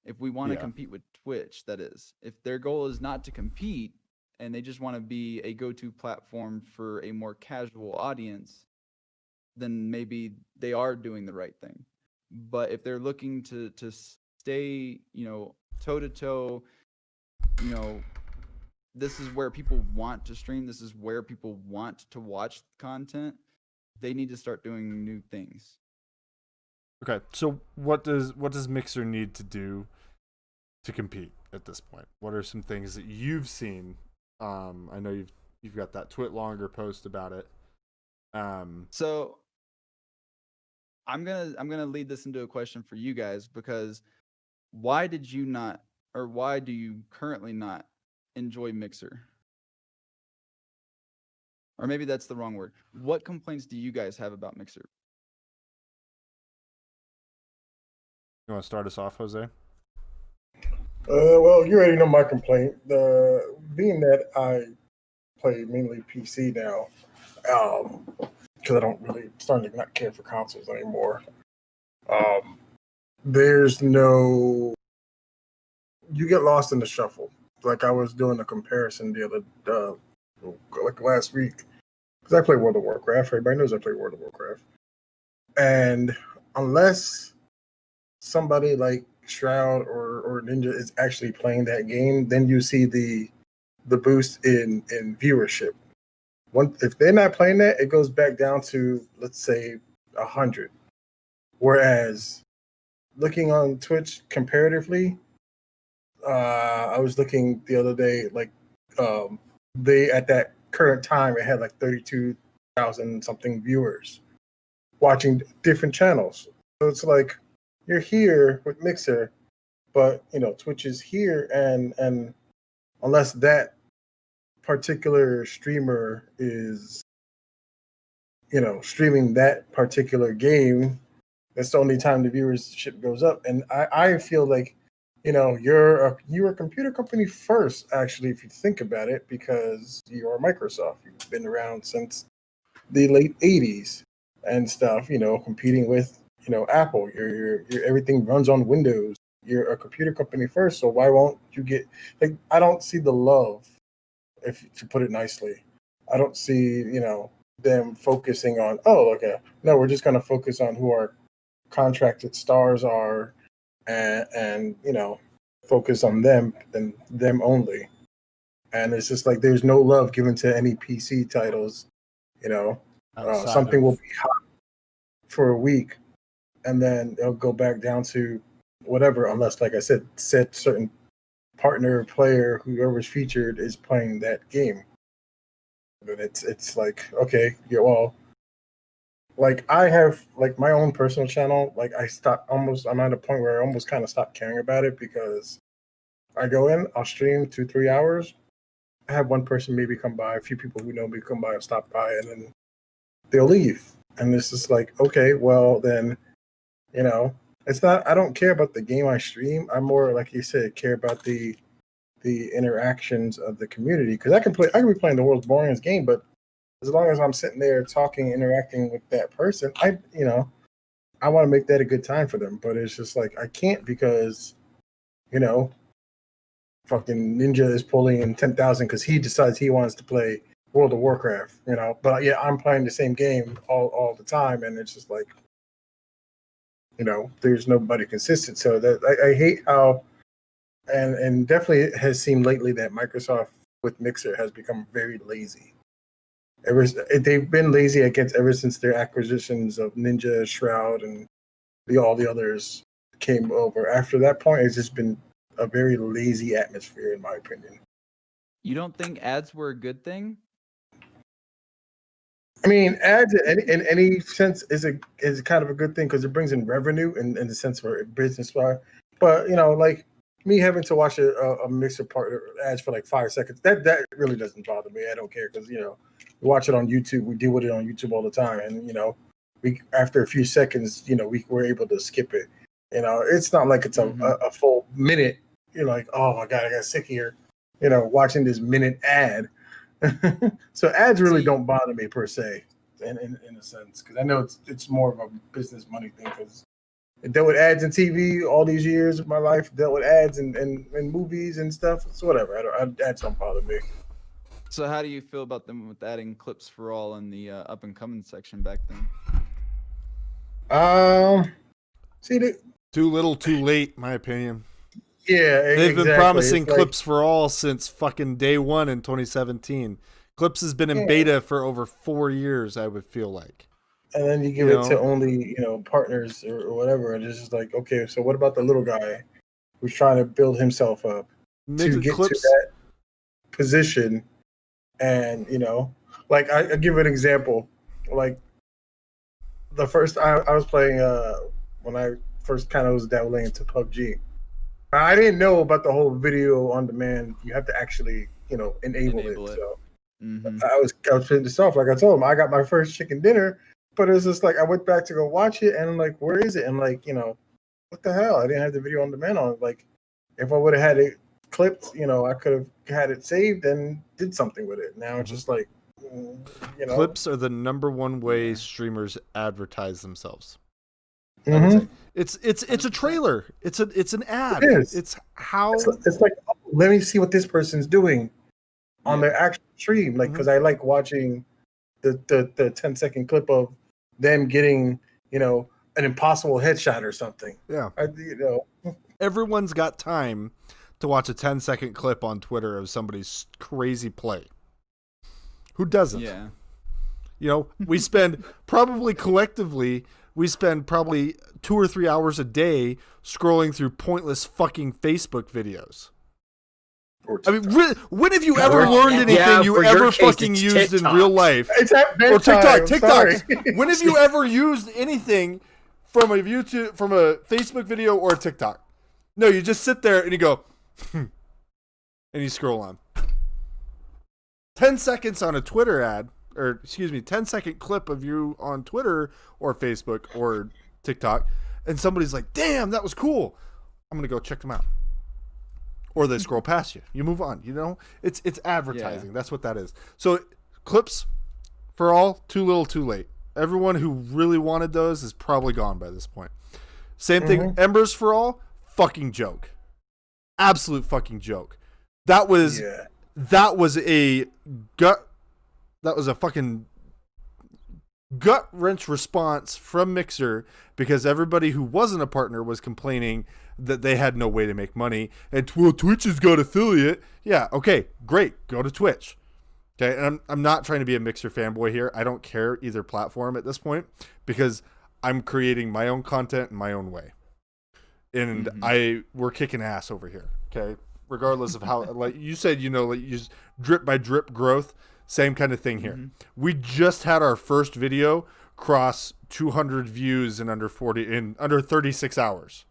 If we want to compete with Twitch, that is. If their goal is not to compete and they just want to be a go-to platform for a more casual audience, then maybe they are doing the right thing. But if they're looking to stay, toe-to-toe, this is where people want to stream, this is where people want to watch content, they need to start doing new things. Okay, so what does Mixer need to do to compete at this point? What are some things that you've seen? I know you've got that TwitLonger post about it. So I'm gonna lead this into a question for you guys, because why do you currently not enjoy Mixer? Or maybe that's the wrong word. What complaints do you guys have about Mixer? You want to start us off, Jose? Well, you already know my complaint. Being that I play mainly PC now, because I don't really starting to not care for consoles anymore. There's no, you get lost in the shuffle. Like I was doing a comparison the other, like last week, because I play World of Warcraft. Everybody knows I play World of Warcraft, and unless somebody like Shroud or Ninja is actually playing that game, then you see the boost in viewership. If they're not playing that, it goes back down to, let's say, 100. Whereas looking on Twitch comparatively, I was looking the other day, like they at that current time it had like 32,000 something viewers watching different channels. So it's like you're here with Mixer, but Twitch is here, and unless that particular streamer is streaming that particular game, that's the only time the viewership goes up. And I feel like you're a computer company first, actually, if you think about it, because you're Microsoft. You've been around since the late 80s and stuff, competing with Apple. Your everything runs on Windows. You're a computer company first, so why won't you get, like, I don't see the love, if to put it nicely. I don't see them focusing on, no, we're just going to focus on who our contracted stars are, and focus on them and them only. And it's just like there's no love given to any PC titles. Something will be hot for a week, and then it'll go back down to whatever, unless, like I said certain partner player, whoever's featured, is playing that game. But it's like, okay, yeah, well, like I have like my own personal channel. Like I'm at a point where I almost kind of stopped caring about it, because I go in, I'll stream 2-3 hours. I have one person maybe come by, a few people who know me come by and stop by, and then they'll leave. And it's just like, okay, well then, it's not, I don't care about the game I stream. I'm more, like you said, care about the interactions of the community, because I can be playing the world's boringest game, but as long as I'm sitting there talking, interacting with that person, I want to make that a good time for them. But it's just like I can't, because fucking Ninja is pulling in 10,000 because he decides he wants to play World of Warcraft. But yeah, I'm playing the same game all the time, and it's just like there's nobody consistent. So that I hate how. And definitely it has seemed lately that Microsoft with Mixer has become very lazy. They've been lazy ever since their acquisitions of Ninja, Shroud, and all the others came over. After that point, it's just been a very lazy atmosphere, in my opinion. You don't think ads were a good thing? I mean, ads in any sense is kind of a good thing because it brings in revenue in the sense for business wise. But like me having to watch a mixer part ads for like 5 seconds, that really doesn't bother me. I don't care because we watch it on YouTube. We deal with it on YouTube all the time, and we after a few seconds, we were able to skip it. It's not like it's a full minute. You're like, oh my god, I got sick here. Watching this minute ad. So ads really don't bother me per se, in a sense, because I know it's more of a business money thing. Because I dealt with ads in TV all these years of my life. Dealt with ads in movies and stuff. So whatever. Ads don't bother me. So how do you feel about them with adding clips for all in the up and coming section back then? See, too little, too late, my opinion. Yeah, they've been promising clips for all since fucking day one in 2017. Clips has been in beta for over 4 years, I would feel like. And then you give it to only partners or whatever, and it's just like, okay, so what about the little guy who's trying to build himself up to get to that position? And like I give an example, like the first I was playing when I first kind of was dabbling into PUBG. I didn't know about the whole video on demand. You have to actually, enable it. So I was putting this off. Like I told him, I got my first chicken dinner, but it was just like I went back to go watch it, and I'm like, where is it? And like, what the hell? I didn't have the video on demand on. Like, if I would have had it clipped, I could have had it saved and did something with it. Now it's just like, clips are the number one way streamers advertise themselves. Mm-hmm. It's a trailer. It's an ad. It's how it's like, oh, let me see what this person's doing on their actual stream. Like, because I like watching the 10-second clip of them getting an impossible headshot or something. Yeah. Everyone's got time to watch a 10-second clip on Twitter of somebody's crazy play. Who doesn't? Yeah. We spend probably collectively. We spend probably 2 or 3 hours a day scrolling through pointless fucking Facebook videos. I mean, when have you ever learned anything you ever fucking used in real life? It's at bedtime. Or TikTok. When have you ever used anything from a Facebook video or a TikTok? No, you just sit there and you go, and you scroll on. 10 seconds on a Twitter ad. 10-second clip of you on Twitter or Facebook or TikTok, and somebody's like, damn, that was cool. I'm going to go check them out. Or they scroll past you. You move on. It's advertising. Yeah. That's what that is. So clips for all, too little, too late. Everyone who really wanted those is probably gone by this point. Same thing. Embers for all, fucking joke. Absolute fucking joke. That was a fucking gut wrench response from Mixer because everybody who wasn't a partner was complaining that they had no way to make money. And Twitch has got affiliate. Yeah, okay, great. Go to Twitch. Okay, and I'm not trying to be a Mixer fanboy here. I don't care either platform at this point because I'm creating my own content in my own way. And we're kicking ass over here. Okay, regardless of how, like you said, use drip by drip growth. Same kind of thing here. We just had our first video cross 200 views in under 36 hours.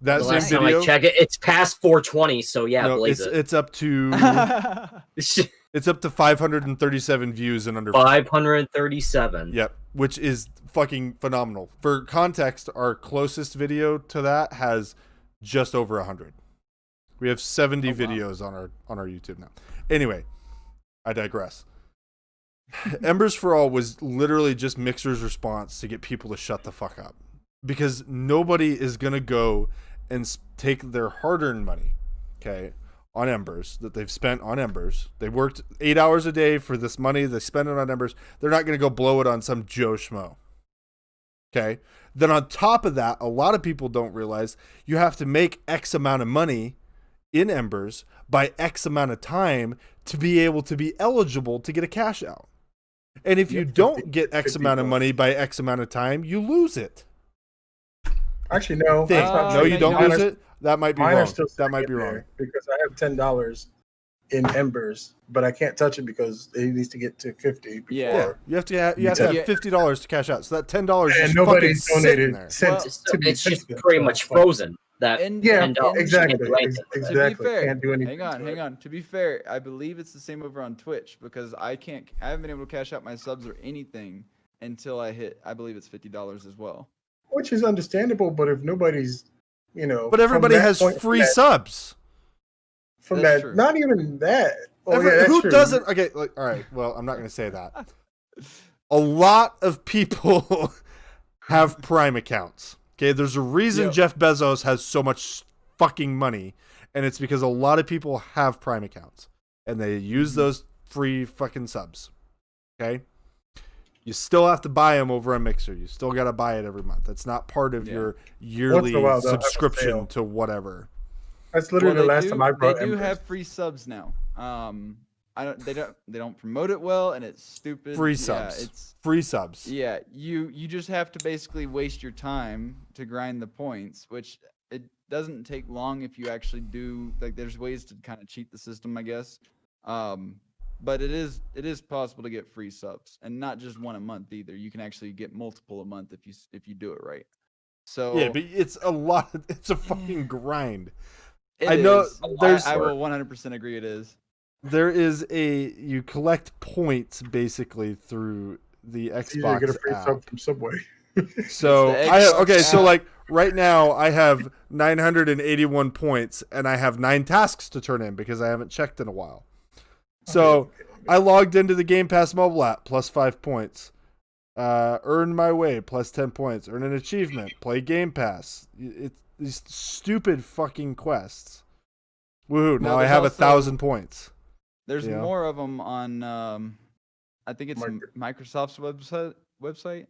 That the same video. I check it. It's past 420. So yeah, no, it's up to it's up to 537 views in under 537. Yep, which is fucking phenomenal. For context, our closest video to that has just over 100. We have 70 videos on our YouTube now. Anyway, I digress. Embers for All was literally just Mixer's response to get people to shut the fuck up. Because nobody is going to go and take their hard-earned money, okay, on Embers that they've spent on Embers. They worked 8 hours a day for this money. They spend it on Embers. They're not going to go blow it on some Joe Schmo. Okay? Then on top of that, a lot of people don't realize you have to make X amount of money in Embers by X amount of time to be able to be eligible to get a cash out. And if you don't get X amount of money by X amount of time, you lose it. Actually, no. No, you don't lose it. That might be wrong. That might be wrong. Because I have $10 in Embers, but I can't touch it because it needs to get to 50 before. Yeah. You have to have $50 to cash out. So that $10 is And just nobody's fucking sitting donated there. since to be It's just sent. pretty much frozen. That And- Yeah, $10 exactly. can't do anything. Exactly. To be fair, Can't do anything. hang on. To be fair, I believe it's the same over on Twitch because I haven't been able to cash out my subs or anything until I believe it's $50 as well. Which is understandable, but if nobody's, But everybody has free subs. From That's that, true. not even that. Oh, yeah, that's Who true. doesn't? Okay, all right. Well, I'm not going to say that. A lot of people have Prime accounts. Okay, there's a reason Yep. Jeff Bezos has so much fucking money, and it's because a lot of people have Prime accounts, and they use those free fucking subs. Okay? You still have to buy them over a Mixer. You still got to buy it every month. That's not part of your yearly Once in a while, they'll have a subscription sale. to whatever. That's literally the last time I brought They do Embers. have free subs now. They don't promote it well, and it's stupid. Free Yeah, subs. it's Free subs. yeah. You just have to basically waste your time to grind the points, which it doesn't take long if you actually do. Like, there's ways to kind of cheat the system, I guess. But it is possible to get free subs, and not just one a month either. You can actually get multiple a month if you do it right. So Yeah, but it's a lot. It's a fucking grind. it I know is. there's- I will 100% agree. It is. There is you collect points basically through the You Xbox get a free app. sub from Subway. So It's the okay, Xbox so app. like right now I have 981 points and I have 9 tasks to turn in because I haven't checked in a while. So I logged into the Game Pass mobile app, plus 5 points. Earn my way, plus 10 points. Earn an achievement, play Game Pass. It's these stupid fucking quests. Woohoo! Now I there's have also- 1,000 points. There's Yeah. more of them on. I think it's Microsoft's website.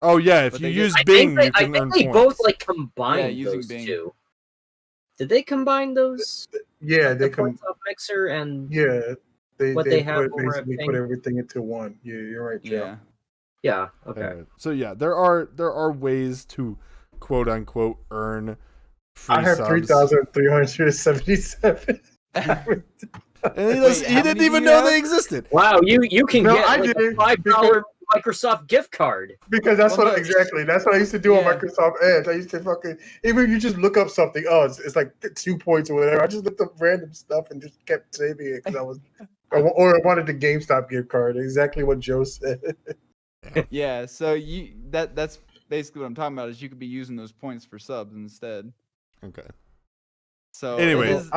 Oh yeah, if But you they use I Bing, think you can they earn both points. like combined using those Bing. two. Did they combine those? Yeah, they the come. points off Mixer and Yeah, what they have over at basically Bing? put everything into one. Yeah, you're right, Joe. Yeah. Okay. So yeah, there are ways to quote unquote earn free I have subs. 3,377. And he, Wait, he how didn't many even do you know they have? existed. Wow, you can No, get I like a didn't, $5 Microsoft gift card. Because that's Well, what no, exactly. That's what I used to do on yeah. Microsoft Edge. I used to fucking even if you just look up something. Oh, it's like 2 points or whatever. I just looked up random stuff and just kept saving it because I was, or I wanted the GameStop gift card. Exactly what Joe said. Yeah. So that's basically what I'm talking about. Is you could be using those points for subs instead. Okay. So Anyway. it is-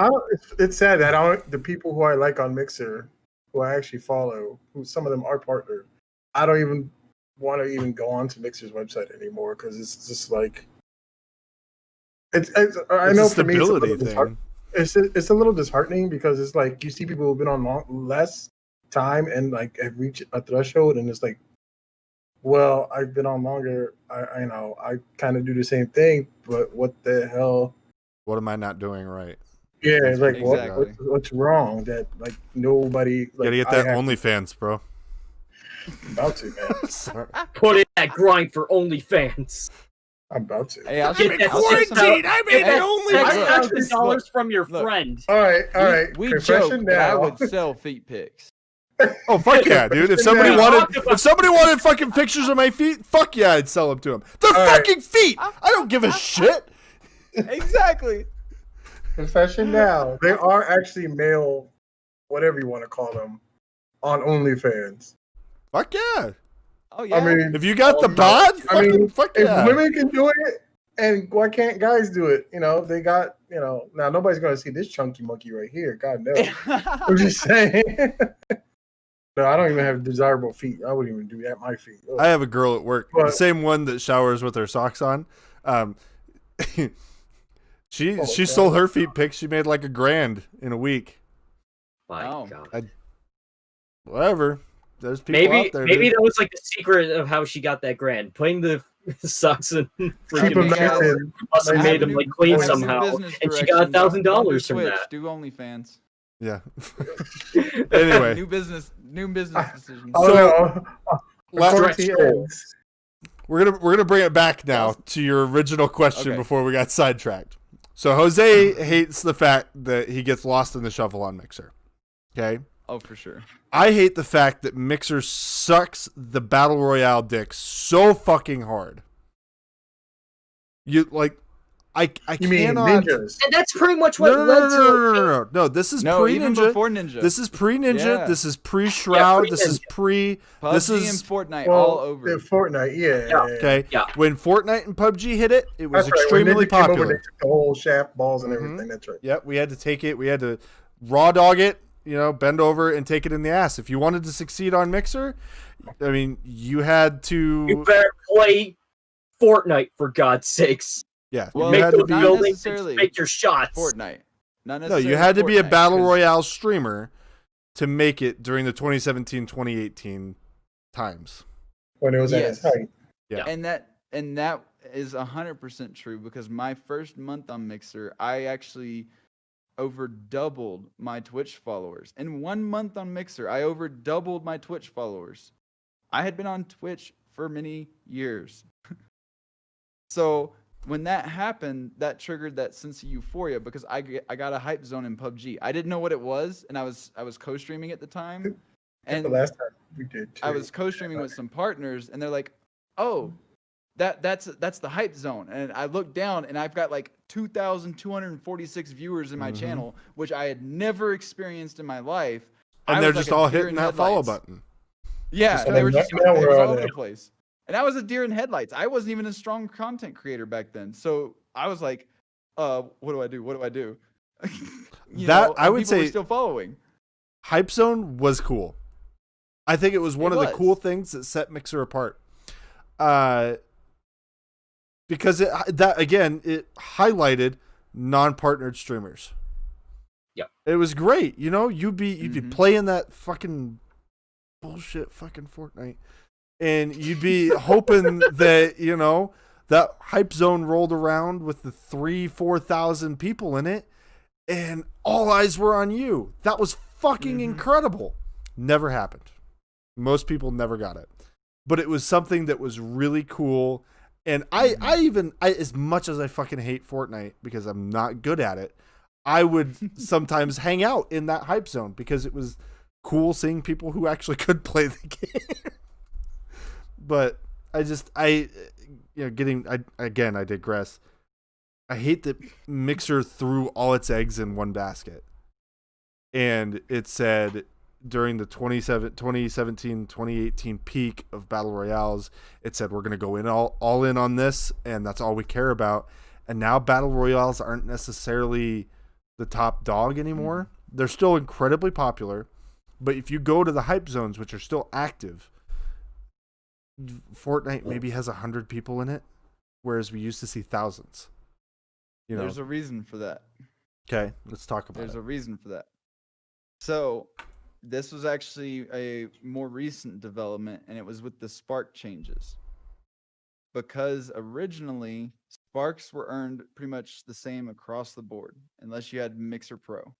It's sad that the people who I like on Mixer, who I actually follow, who some of them are partnered, I don't even want to even go on to Mixer's website anymore because it's just like I It's know a for me it's a stability little thing. it's a little disheartening because it's like you see people who've been on less time and like have reached a threshold and it's like, well, I've been on longer. I know I kind of do the same thing, but what the hell? What am I not doing right? Yeah, it's like Exactly. what's wrong that like nobody like Gotta get I that have OnlyFans, bro. about to, man. Sorry. Put in that grind for OnlyFans. I'm about to. Hey, I'll Get get that Quarantine! I made Hey, an That's look, $1,000 from your look. friend. All right. We Confession joke that I now. would sell feet pics. Oh fuck yeah, dude! If somebody Yeah. wanted fucking pictures of my feet, fuck yeah, I'd sell them to them. They're All right. fucking feet. I don't give a shit. Exactly. Confession now. They are actually male, whatever you want to call them, on OnlyFans. Fuck yeah. Oh yeah. I mean, If you got the bod, I mean, fuck if yeah. women can do it, and why can't guys do it? You know, they got, now nobody's going to see this chunky monkey right here. God knows. I'm just saying. No, I don't even have desirable feet. I wouldn't even do that. My feet. Ugh. I have a girl at work, the But- same one that showers with her socks on. She Oh, sold her feet pics. She made like $1,000 in a week. My Oh. God. Whatever. There's people Maybe out there. maybe dude. that was like the secret of how she got that grand. Putting the socks in Keep freaking them nice shower in. must have I made have them new- like clean I have new somehow, business and she got directions. Don't do $1,000 from Twitch, that. Do OnlyFans. Yeah. Anyway, New business decisions. Oh, So- no. la- Quarantine stretch goal. ends. we're gonna bring it back now to your original question Okay. before we got sidetracked. So Jose hates the fact that he gets lost in the shuffle on Mixer. Okay. Oh, for sure. I hate the fact that Mixer sucks the Battle Royale dick so fucking hard. You like, I You mean cannot. ninjas? And that's pretty much what No, led to no. This is No, even pre-Ninja. before Ninja. This is pre-Ninja. Yeah. This is pre-Shroud. Yeah, This is pre. PUBG This is and Fortnite Well, all over. the Fortnite, yeah. okay. Yeah. When Fortnite and PUBG hit it, it was That's right. When extremely Ninja came over, popular. they took the whole shaft, balls, and Mhm. everything. That's right. Yep, we had to take it. We had to raw dog it. Bend over and take it in the ass. If you wanted to succeed on Mixer, I mean, you had you to. better play Fortnite for God's sakes. Yeah, Well, you Make had to those be. not buildings necessarily and make your shots. Fortnite. Not No, necessarily you had to be a Fortnite, battle 'cause- royale streamer to make it during the 2017-2018 times. When it was at its Yes. height. Yeah. And that is 100% true because my first month on Mixer, I actually over doubled my Twitch followers. In 1 month on Mixer, I over doubled my Twitch followers. I had been on Twitch for many years. So when that happened, that triggered that sense of euphoria because I got a hype zone in PUBG. I didn't know what it was, and I was co-streaming at the time. And the And last time we did too. I was co-streaming with some partners, and they're like, "Oh, that's the hype zone." And I looked down, and I've got like 2,246 viewers in my Mhm. channel, which I had never experienced in my life. And I they're was like just a all deer hitting in that follow headlights. button. Yeah, Just and they were now- just now it we're was on all over it. the place. And I was a deer in headlights. I wasn't even a strong content creator back then. So I was like, what do I do? What do I do? I would people were say- still following. Hype Zone was cool. I think it was one It of the was. cool things that set Mixer apart. Because it highlighted non-partnered streamers. Yep. It was great. You'd be Mhm. playing that fucking bullshit fucking Fortnite, and you'd be hoping that that Hype Zone rolled around with the 3,000-4,000 people in it, and all eyes were on you. That was fucking Mhm. incredible. Never happened. Most people never got it, but it was something that was really cool. And I as much as I fucking hate Fortnite because I'm not good at it, I would sometimes hang out in that Hype Zone because it was cool seeing people who actually could play the game. But I digress. I hate that Mixer threw all its eggs in one basket. And it said during the 2017-2018 peak of Battle Royales, it said we're going to go in all in on this, and that's all we care about. And now Battle Royales aren't necessarily the top dog anymore. They're still incredibly popular, but if you go to the hype zones, which are still active, Fortnite maybe has 100 people in it, whereas we used to see thousands. There's a reason for that. Okay, let's talk about There's it. a reason for that. So, this was actually a more recent development, and it was with the spark changes. Because originally, sparks were earned pretty much the same across the board, unless you had Mixer Pro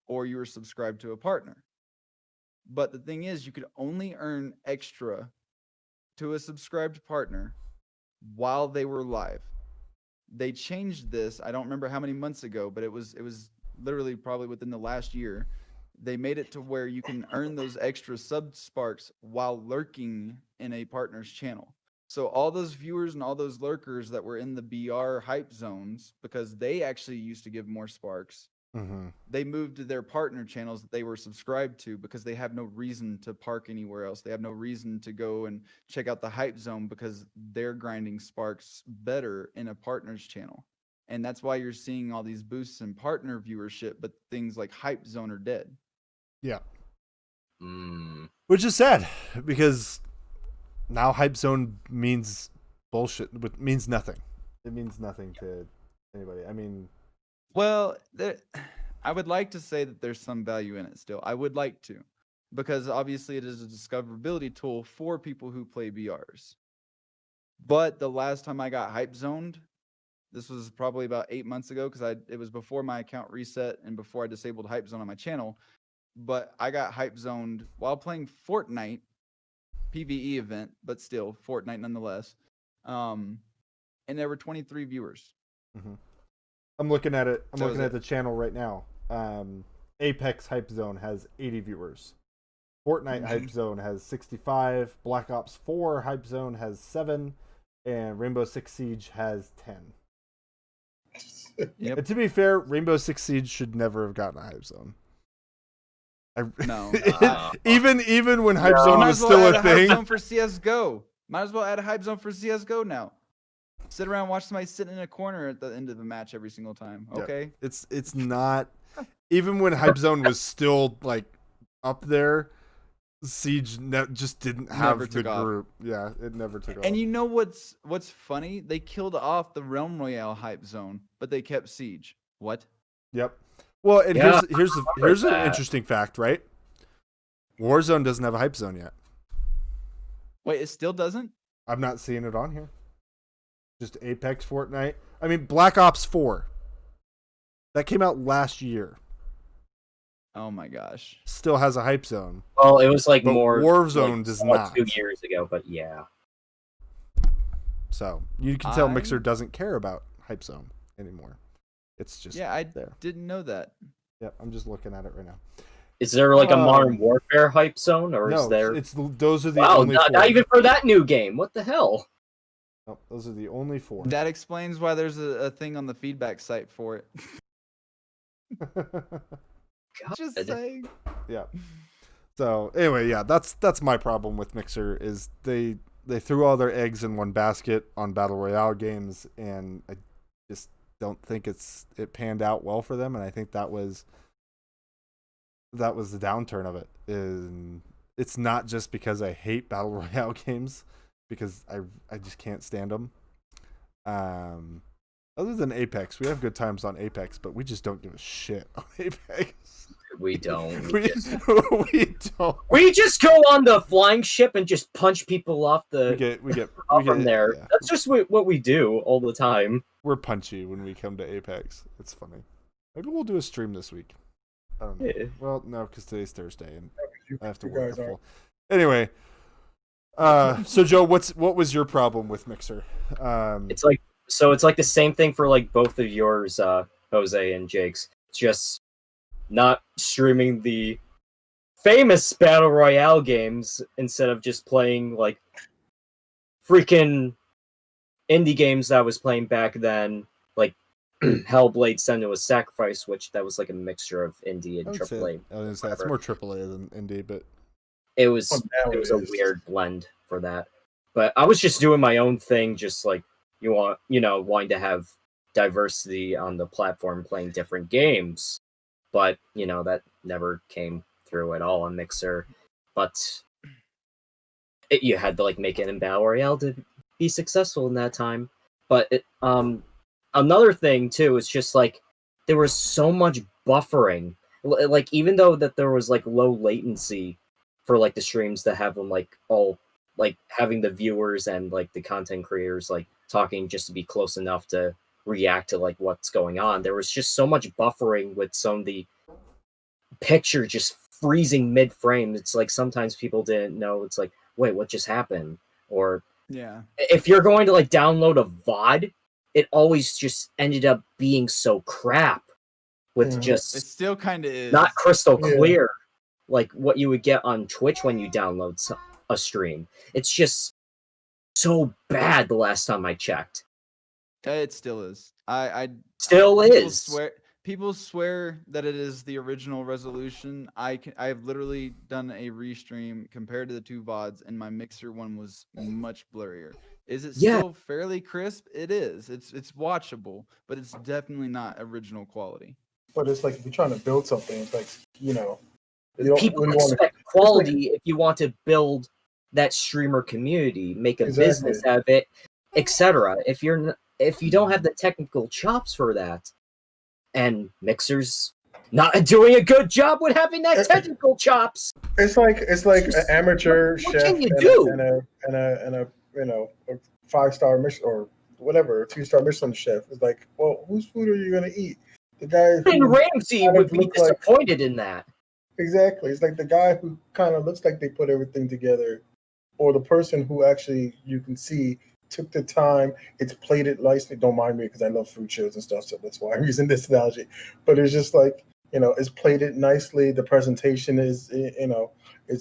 or you were subscribed to a partner. But the thing is, you could only earn extra to a subscribed partner while they were live. They changed this, I don't remember how many months ago, but it was literally probably within the last year. They made it to where you can earn those extra sub sparks while lurking in a partner's channel. So all those viewers and all those lurkers that were in the BR hype zones, because they actually used to give more sparks, Mm-hmm. they moved to their partner channels that they were subscribed to because they have no reason to park anywhere else. They have no reason to go and check out the hype zone because they're grinding sparks better in a partner's channel. And that's why you're seeing all these boosts in partner viewership, but things like hype zone are dead. Yeah. Mm. Which is sad because now hype zone means bullshit. It means nothing. It means nothing to anybody. I mean, Well, I would like to say that there's some value in it still. I would like to, because obviously it is a discoverability tool for people who play BRs. But the last time I got hype zoned, this was probably about 8 months ago, because it was before my account reset and before I disabled hype zone on my channel. But I got hype zoned while playing Fortnite PvE event, but still Fortnite nonetheless. And there were 23 viewers. I'm looking at it. I'm That looking was at the channel right now. Apex Hype Zone has 80 viewers. Fortnite Hype Zone has 65. Black Ops 4 Hype Zone has 7. And Rainbow Six Siege has 10. Yep. And to be fair, Rainbow Six Siege should never have gotten a Hype Zone. No. Even when Hype Zone was still a thing. Hype Zone for CS:GO. Might as well add a Hype Zone for CS:GO now. Sit around and watch somebody sitting in a corner at the end of the match every single time. Okay. Yeah. It's not. Even when Hype Zone was still like up there, Siege just didn't have the group. Yeah, it never took off. And you know what's funny? They killed off the Realm Royale Hype Zone, but they kept Siege. What? Yep. Well, and here's an interesting fact, right? Warzone doesn't have a Hype Zone yet. Wait, it still doesn't? I'm not seeing it on here. Just Apex, Fortnite. I mean, Black Ops 4. That came out last year. Oh my gosh. Still has a Hype Zone. Well, it was like but more. Warzone like, does not. 2 years ago, but yeah. So you can tell Mixer doesn't care about Hype Zone anymore. It's just there. Didn't know that. Yeah, I'm just looking at it right now. Is there like a Modern Warfare Hype Zone, or is there? Those are the only. Wow, not even for that new game. What the hell? Nope, those are the only 4. That explains why there's a thing on the feedback site for it. Just saying. Yeah. So anyway, yeah, that's my problem with Mixer is they threw all their eggs in one basket on Battle Royale games, and I just don't think it panned out well for them, and I think that was the downturn of it. And it's not just because I hate Battle Royale games, because I just can't stand them. Other than Apex, we have good times on Apex, but we just don't give a shit on Apex. We don't. We don't. We just go on the flying ship and just punch people off the. We get from there. Yeah. That's just what we do all the time. We're punchy when we come to Apex. It's funny. Maybe we'll do a stream this week. I don't know. Yeah. Well, no, because today's Thursday and I have to work. Anyway, so Joe, what was your problem with Mixer? It's like the same thing for like both of yours, Jose and Jake's. It's just not streaming the famous Battle Royale games instead of just playing like freaking indie games that I was playing back then, like Hellblade: Senua's Sacrifice, which that was like a mixture of indie and AAA. I was gonna say it's more AAA than indie, but it was a weird blend for that. But I was just doing my own thing, just like wanting to have diversity on the platform, playing different games. But, that never came through at all on Mixer. But you had to, make it in Battle Royale to be successful in that time. But another thing, too, is just, there was so much buffering. Even though that there was, low latency for, the streams to have them, all, having the viewers and, the content creators, talking just to be close enough to react to what's going on. There was just so much buffering with some of the picture just freezing mid-frame. It's sometimes people didn't know. It's wait, what just happened? Or if you're going to download a VOD, it always just ended up being so crap with just it still kind of is not crystal clear like what you would get on Twitch when you download a stream. It's just so bad the last time I checked. It still is. I still is. People swear that it is the original resolution. I've literally done a restream compared to the 2 VODs, and my Mixer one was much blurrier. Is it still fairly crisp? It is. It's watchable, but it's definitely not original quality. But it's if you're trying to build something, it's people really expect quality if you want to build that streamer community, make a business out of it, etc. If you don't have the technical chops for that, and Mixer's not doing a good job with having that technical chops, it's like an amateur chef and a 5-star Michelin or whatever 2-star Michelin chef. It's well, whose food are you gonna eat? The guy who Ramsey would be disappointed in that. Exactly, it's the guy who kind of looks like they put everything together, or the person who actually you can see took the time. It's plated nicely. Don't mind me because I love food shows and stuff, so that's why I'm using this analogy. But it's just It's plated nicely. The presentation is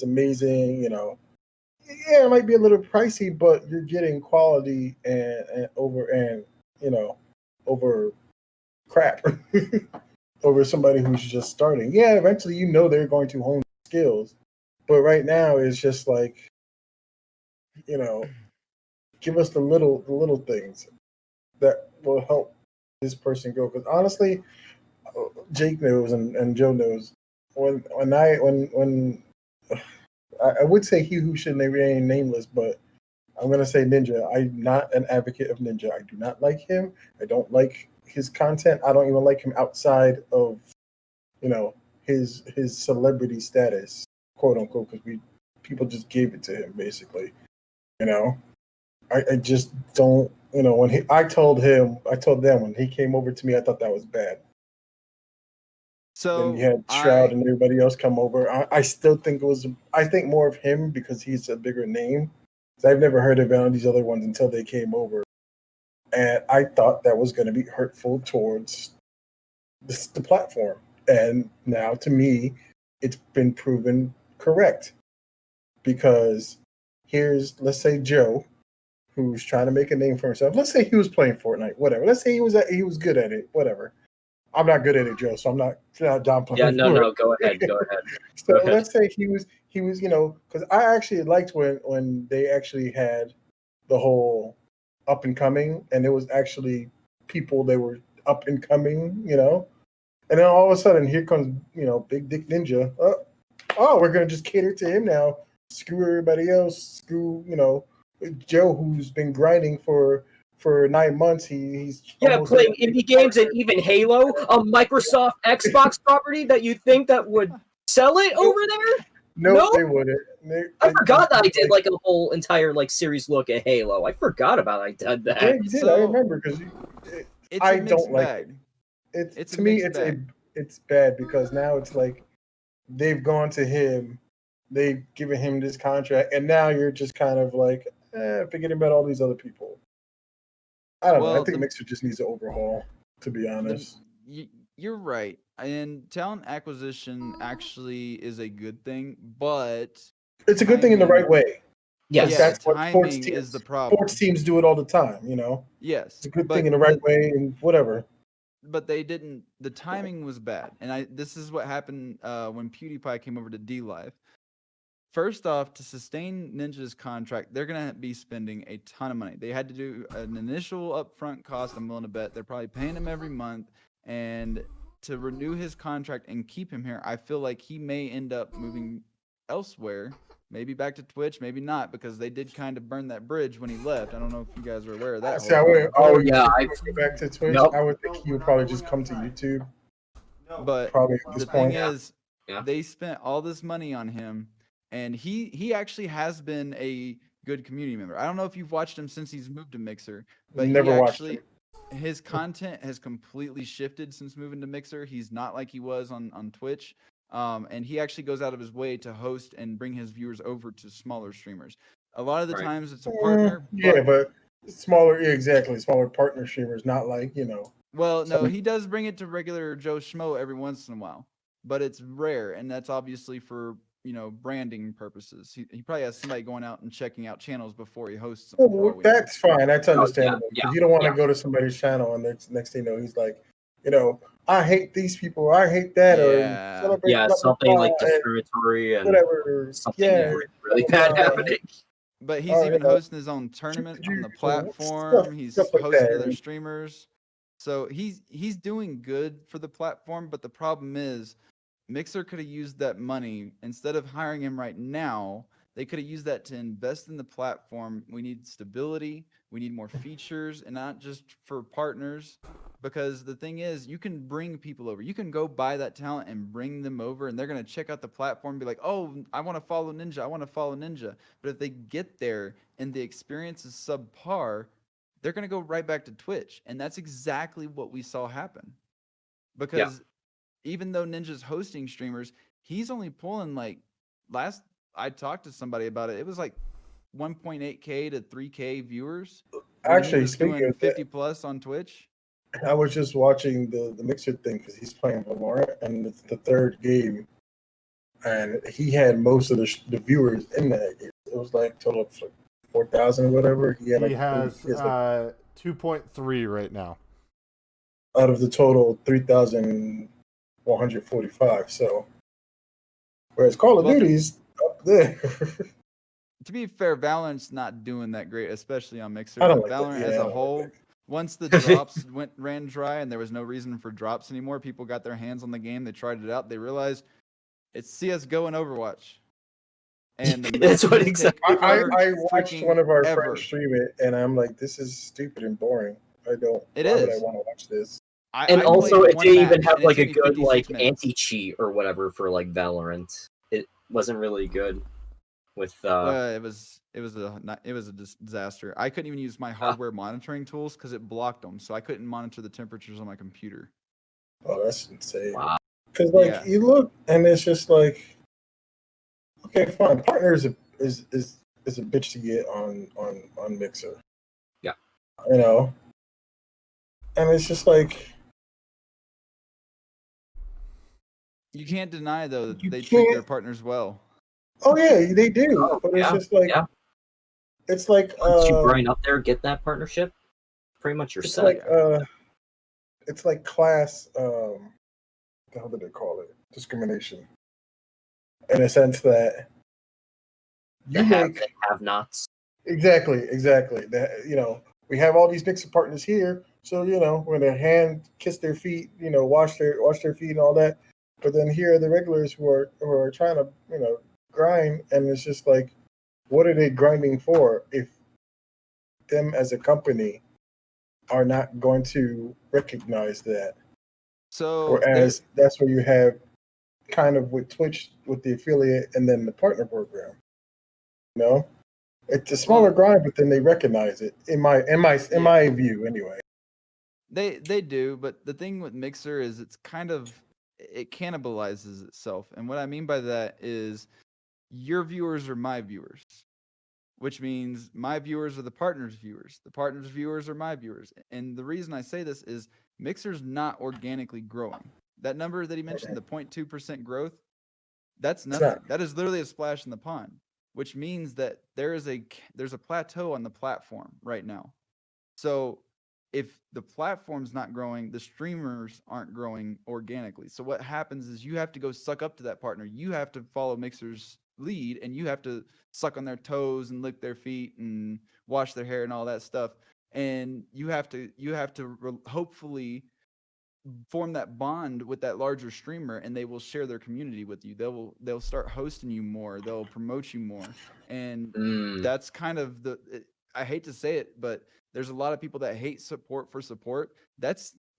amazing. Yeah, it might be a little pricey, but you're getting quality and over crap over somebody who's just starting. Yeah, eventually they're going to hone skills, but right now it's just like give us the little things that will help this person go. Because honestly, Jake knows and Joe knows when I would say he who should remain nameless, but I'm gonna say Ninja. I'm not an advocate of Ninja. I do not like him. I don't like his content. I don't even like him outside of his celebrity status, quote unquote, because people just gave it to him basically. I just don't. When I told them when he came over to me, I thought that was bad. So then you had Shroud and everybody else come over. I still think I think more of him because he's a bigger name. I've never heard of any of these other ones until they came over, and I thought that was going to be hurtful towards the platform. And now, to me, it's been proven correct because let's say Joe, who's trying to make a name for himself. Let's say he was playing Fortnite, whatever. Let's say he was good at it, whatever. I'm not good at it, Joe, so I'm not downplaying. Yeah, no, go ahead. So let's say he was, because I actually liked when they actually had the whole up and coming, and it was actually people they were up and coming, and then all of a sudden here comes Big Dick Ninja. Oh, we're gonna just cater to him now. Screw everybody else. Screw Joe, who's been grinding for 9 months. He's playing indie games and even Halo, a Microsoft Xbox property that you think that would sell it over there. No, they wouldn't. I forgot that I did like a whole entire series look at Halo. I forgot about I did that. Yeah, you did. I remember because I don't like it. It's to me it's bad because now it's like they've gone to him, they've given him this contract, and now you're just kind of like forgetting about all these other people. I don't know. I think Mixer just needs an overhaul, to be honest. You're right. And talent acquisition actually is a good thing, but it's a good thing in the right way. Yes, that's what sports teams is the problem. Sports teams do it all the time, Yes, it's a good thing in the right way and whatever. But they didn't. The timing was bad, and this is what happened when PewDiePie came over to DLive. First off, to sustain Ninja's contract, they're going to be spending a ton of money. They had to do an initial upfront cost. I'm willing to bet they're probably paying him every month. And to renew his contract and keep him here, I feel like he may end up moving elsewhere, maybe back to Twitch, maybe not, because they did kind of burn that bridge when he left. I don't know if you guys are aware of that. I go back to Twitch. Nope. I would think he would probably just come to YouTube. But probably at this point. Thing is, they spent all this money on him. And he actually has been a good community member. I don't know if you've watched him since he's moved to Mixer, but his content has completely shifted since moving to Mixer. He's not like he was on Twitch. And he actually goes out of his way to host and bring his viewers over to smaller streamers. A lot of the times it's a partner. But smaller, exactly. Smaller partner streamers, not like, Well, no, he does bring it to regular Joe Schmo every once in a while, but it's rare. And that's obviously for branding purposes. He probably has somebody going out and checking out channels before he hosts them. Well, that's fine. That's understandable. You don't want to go to somebody's channel and next thing you know, he's like, I hate these people. I hate that. Or something like discriminatory and whatever. Something really bad happening. But he's even hosting his own tournament on the platform. He's hosting other streamers. So he's doing good for the platform. But the problem is, Mixer could have used that money instead of hiring him right now. They could have used that to invest in the platform. We need stability. We need more features, and not just for partners. Because the thing is, you can bring people over. You can go buy that talent and bring them over, and they're going to check out the platform and be like, oh, I want to follow Ninja. I want to follow Ninja. But if they get there and the experience is subpar, they're going to go right back to Twitch. And that's exactly what we saw happen. Because even though Ninja's hosting streamers, he's only pulling last I talked to somebody about it, it was like 1.8K to 3K viewers. Actually, speaking doing of 50 plus on Twitch. I was just watching the Mixer thing because he's playing Valorant, and it's the third game, and he had most of the viewers in that. It was like total of like 4,000 or whatever. He has like 2.3 right now out of the total 3,145. So, whereas Call of Duty's up there. To be fair, Valorant's not doing that great, especially on Mixer. I don't like Valorant that. as Yeah, I a don't whole, like once the drops ran dry and there was no reason for drops anymore, people got their hands on the game. They tried it out. They realized it's CS:GO and Overwatch. And the That's what exactly. I watched one of our friends stream it, and I'm like, this is stupid and boring. I don't. It why is. would I want to watch this? And also, it didn't even have like a good like anti-cheat or whatever for like Valorant. It wasn't really good. With it was a disaster. I couldn't even use my hardware monitoring tools because it blocked them, so I couldn't monitor the temperatures on my computer. Oh, that's insane. Wow. Because like you look, and it's just like, okay, fine. Partner is a bitch to get on Mixer. Yeah. You know, and it's just like, you can't deny though that they treat their partners well. Oh yeah, they do. But it's just like, it's like once you grind up there, get that partnership, pretty much you're set. Like, it's like class. What the hell did they call it? Discrimination. In a sense that you have nots. Exactly. That we have all these Mixer partners here, so when their hand kiss their feet, wash their feet and all that. But then here are the regulars who are trying to grind, and it's just like, what are they grinding for if them as a company are not going to recognize that? So whereas that's where you have kind of with Twitch with the affiliate and then the partner program. It's a smaller grind, but then they recognize it in my view anyway. They do, but the thing with Mixer is it cannibalizes itself. And what I mean by that is your viewers are my viewers, which means my viewers are the partner's viewers. The partner's viewers are my viewers. And the reason I say this is Mixer's not organically growing. That number that he mentioned, the 0.2% growth, that's nothing. That is literally a splash in the pond, which means that there's a plateau on the platform right now. So if the platform's not growing, the streamers aren't growing organically. So what happens is you have to go suck up to that partner. You have to follow Mixer's lead, and you have to suck on their toes and lick their feet and wash their hair and all that stuff. And you have to hopefully form that bond with that larger streamer, and they will share their community with you. They'll start hosting you more. They'll promote you more. And that's kind of I hate to say it, but there's a lot of people that hate support for support.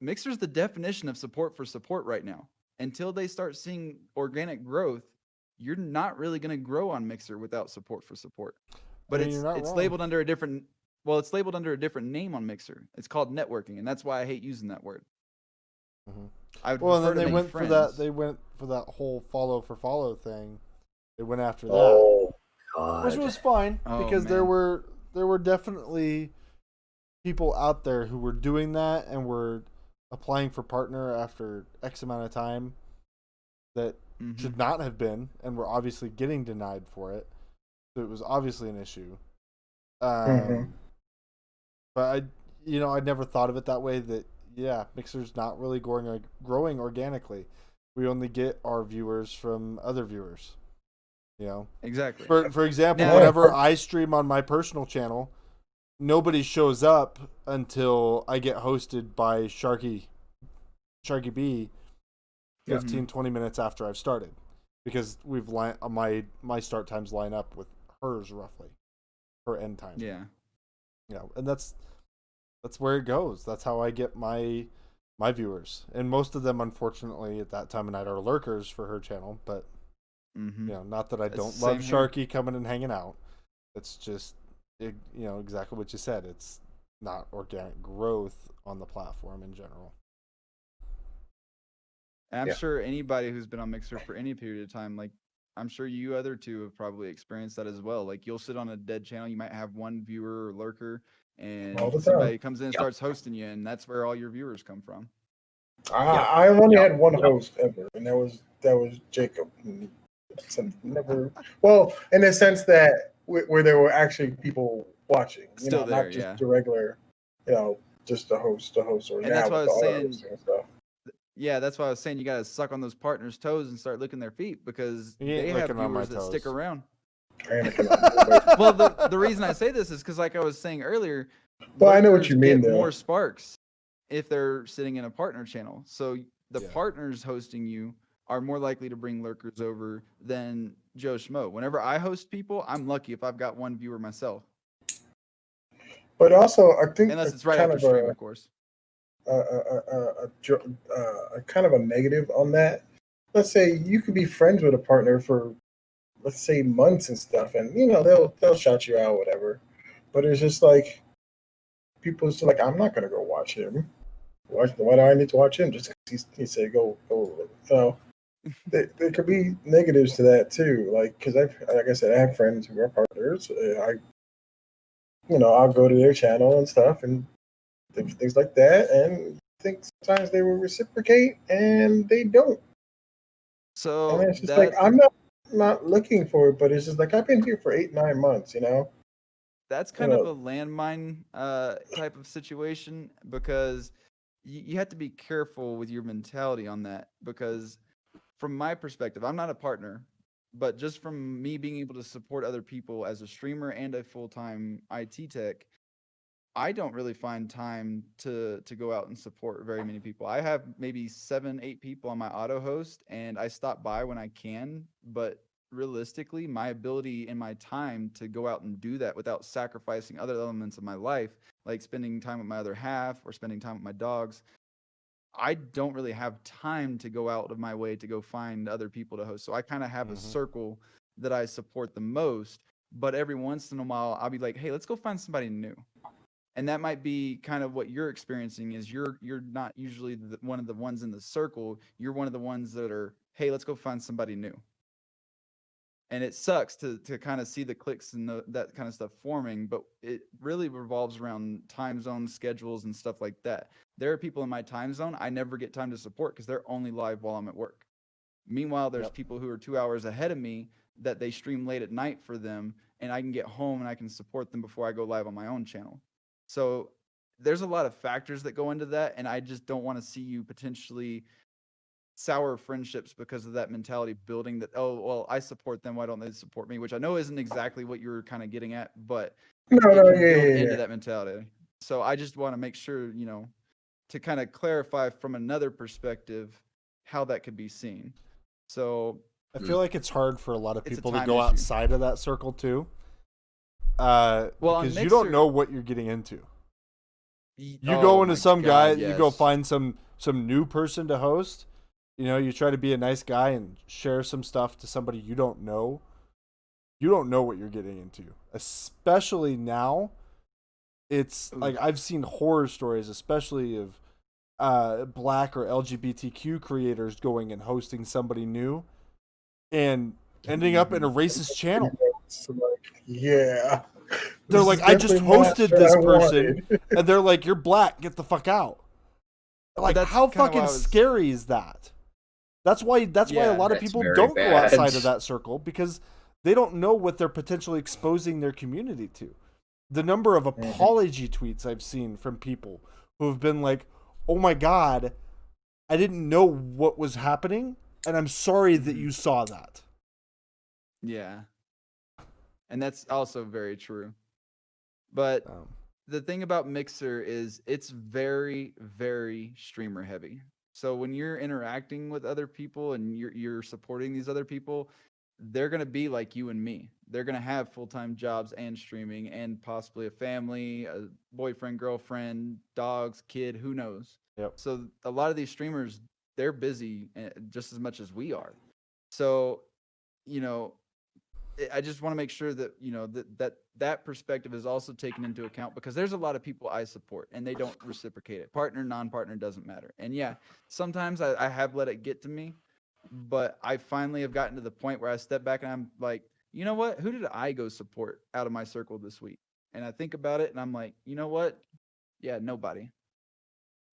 Mixer's the definition of support for support right now. Until they start seeing organic growth, you're not really going to grow on Mixer without support for support. But it's labeled under a different name on Mixer. It's called networking, and that's why I hate using that word. Mm-hmm. And then they went for that. They went for that whole follow for follow thing. They went after that. Oh God. Which was fine because there were definitely people out there who were doing that and were applying for partner after X amount of time that should not have been, and were obviously getting denied for it. So it was obviously an issue. But I never thought of it that way. That Mixer's not really growing organically. We only get our viewers from other viewers. Exactly. For example, whenever I stream on my personal channel, nobody shows up until I get hosted by Sharky B 15-20 minutes after I've started, because we've my start times line up with hers roughly, her end time. And that's where it goes. That's how I get my viewers, and most of them, unfortunately, at that time of night are lurkers for her channel. But not that I don't love Sharky coming and hanging out. It's just exactly what you said. It's not organic growth on the platform in general. And I'm sure anybody who's been on Mixer for any period of time, like I'm sure you other two have probably experienced that as well. Like you'll sit on a dead channel, you might have one viewer or lurker, and All the time. somebody comes in and Yep. starts hosting you, and that's where all your viewers come from. I only Yep. had one Yep. host ever, and that was Jacob. Never. Well, in the sense that where there were actually people watching, Still there, not just yeah. the regular, just the host, or And that's what I was saying. And stuff. Yeah, that's why I was saying you got to suck on those partners' toes and start licking their feet, because You ain't they have licking on my viewers that stick toes. around. Anakin on the way. Well, the reason I say this is because, like I was saying earlier, Well, I know what lurkers you mean, get though. more sparks if they're sitting in a partner channel. So the Yeah. partners hosting you are more likely to bring lurkers over than Joe Schmo. Whenever I host people, I'm lucky if I've got one viewer myself, But also, I think unless it's right kind after of stream, of course. a kind of a negative on that. Let's say you could be friends with a partner for, let's say, months and stuff, and they'll shout you out, whatever. But it's just like people just like, I'm not gonna go watch him. Why do I need to watch him? Just because he said go. So there could be negatives to that too. Like, because like I said, I have friends who are partners. I'll go to their channel and stuff and things like that, and I think sometimes they will reciprocate and they don't. So And it's just like, I'm not looking for it, but it's just like, I've been here for 8-9 months, that's kind of a landmine type of situation, because you have to be careful with your mentality on that, because from my perspective, I'm not a partner, but just from me being able to support other people as a streamer and a full-time IT tech, I don't really find time to go out and support very many people. I have maybe 7-8 people on my auto host, and I stop by when I can, but realistically, my ability and my time to go out and do that without sacrificing other elements of my life, like spending time with my other half or spending time with my dogs, I don't really have time to go out of my way to go find other people to host. So I kind of have a circle that I support the most, but every once in a while I'll be like, hey, let's go find somebody new. And that might be kind of what you're experiencing, is you're not usually one of the ones in the circle. You're one of the ones that are, hey, let's go find somebody new. And it sucks to kind of see the clicks and that kind of stuff forming, but it really revolves around time zone schedules and stuff like that. There are people in my time zone I never get time to support because they're only live while I'm at work. Meanwhile, there's people who are 2 hours ahead of me that they stream late at night for them, and I can get home and I can support them before I go live on my own channel. So there's a lot of factors that go into that, and I just don't want to see you potentially sour friendships because of that mentality building that, oh, well, I support them, why don't they support me? Which I know isn't exactly what you're kind of getting at, but it can build into that mentality. So I just want to make sure, to kind of clarify from another perspective how that could be seen. So I feel like it's hard for a lot of It's a people to time go issue. outside of that circle too. on Because you don't Mixer- know what you're getting into. You Oh go into my some God, guy, you go yes. find some new person to host. You try to be a nice guy and share some stuff to somebody you don't know. You don't know what you're getting into. Especially now, it's like I've seen horror stories, especially of Black or LGBTQ creators going and hosting somebody new and ending up in a racist channel. So, like, yeah. They're This like, is I just definitely not hosted what this I person, wanted. and they're like, you're black, get the fuck out. Like, that's how kinda why fucking I was- scary is that? That's why a lot of That's people very don't go bad. outside of that circle, because they don't know what they're potentially exposing their community to. The number of apology tweets I've seen from people who have been like, oh my God, I didn't know what was happening, and I'm sorry that you saw that. Yeah. And that's also very true. But the thing about Mixer is it's very, very streamer heavy. So when you're interacting with other people and you're supporting these other people, they're going to be like you and me. They're going to have full-time jobs and streaming and possibly a family, a boyfriend, girlfriend, dogs, kid, who knows. Yep. So a lot of these streamers, they're busy just as much as we are. So, I just want to make sure that that perspective is also taken into account, because there's a lot of people I support and they don't reciprocate it. Partner, non-partner, doesn't matter. And yeah, sometimes I have let it get to me, but I finally have gotten to the point where I step back and I'm like, you know what? Who did I go support out of my circle this week? And I think about it and I'm like, you know what? Yeah, nobody.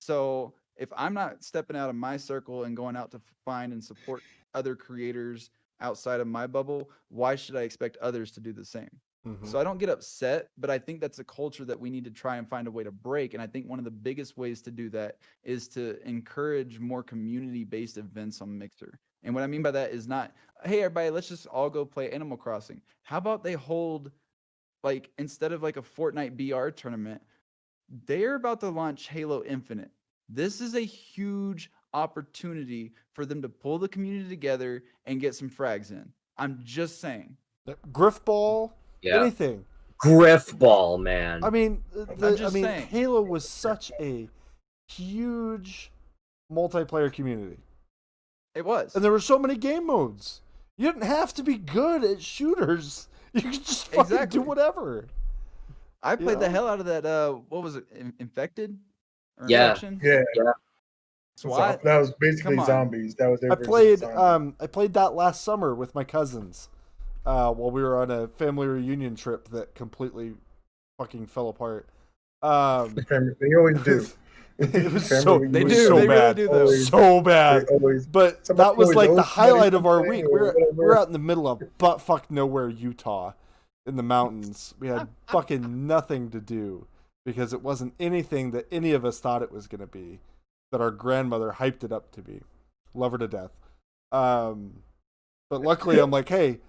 So if I'm not stepping out of my circle and going out to find and support other creators outside of my bubble, why should I expect others to do the same? So I don't get upset, but I think that's a culture that we need to try and find a way to break. And I think one of the biggest ways to do that is to encourage more community-based events on Mixer. And what I mean by that is not, hey, everybody, let's just all go play Animal Crossing. How about they hold, like, instead of like a Fortnite BR tournament, they're about to launch Halo Infinite. This is a huge opportunity for them to pull the community together and get some frags in. I'm just saying. Griffball, anything. Griffball, man. I mean, saying. Halo was such a huge multiplayer community. It was. And there were so many game modes. You didn't have to be good at shooters. You could just fucking do whatever. I played the hell out of that. What was it? Infected? Or Yeah. Infection? Yeah. SWAT? That was basically zombies. That was their I version of zombies. I played that last summer with my cousins while we were on a family reunion trip that completely fucking fell apart. They always do. It was They so do. bad. They really do, though. So bad. But that was like the highlight of our week. or We're out in the middle of buttfuck nowhere, Utah, in the mountains. We had fucking nothing to do because it wasn't anything that any of us thought it was going to be, that our grandmother hyped it up to be. Love her to death. But luckily, I'm like, hey,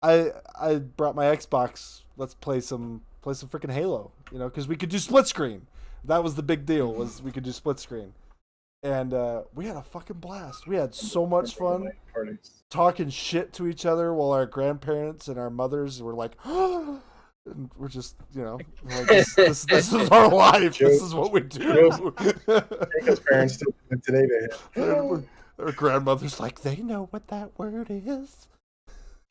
I brought my Xbox. Let's play some freaking Halo, because we could do split screen. That was the big deal, was we could do split screen. And we had a fucking blast. We had so much fun talking shit to each other while our grandparents and our mothers were like, and we're just, like, this is our life. This is what we do. Jacob's parents still do it today. Our grandmother's like, they know what that word is.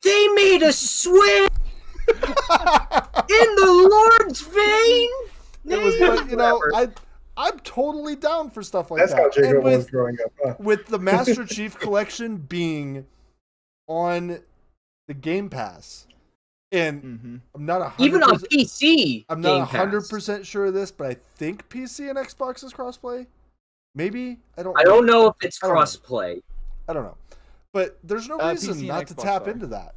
They made us swim in the Lord's vein. It was, but I'm totally down for stuff like that. That's how Jacob was growing up. Huh? With the Master Chief Collection being on the Game Pass, and I'm not 100%, even on PC. I'm not 100% sure of this, but I think PC and Xbox is crossplay. Maybe I don't know if it's crossplay. I don't know, but there's no reason not to tap are. into that.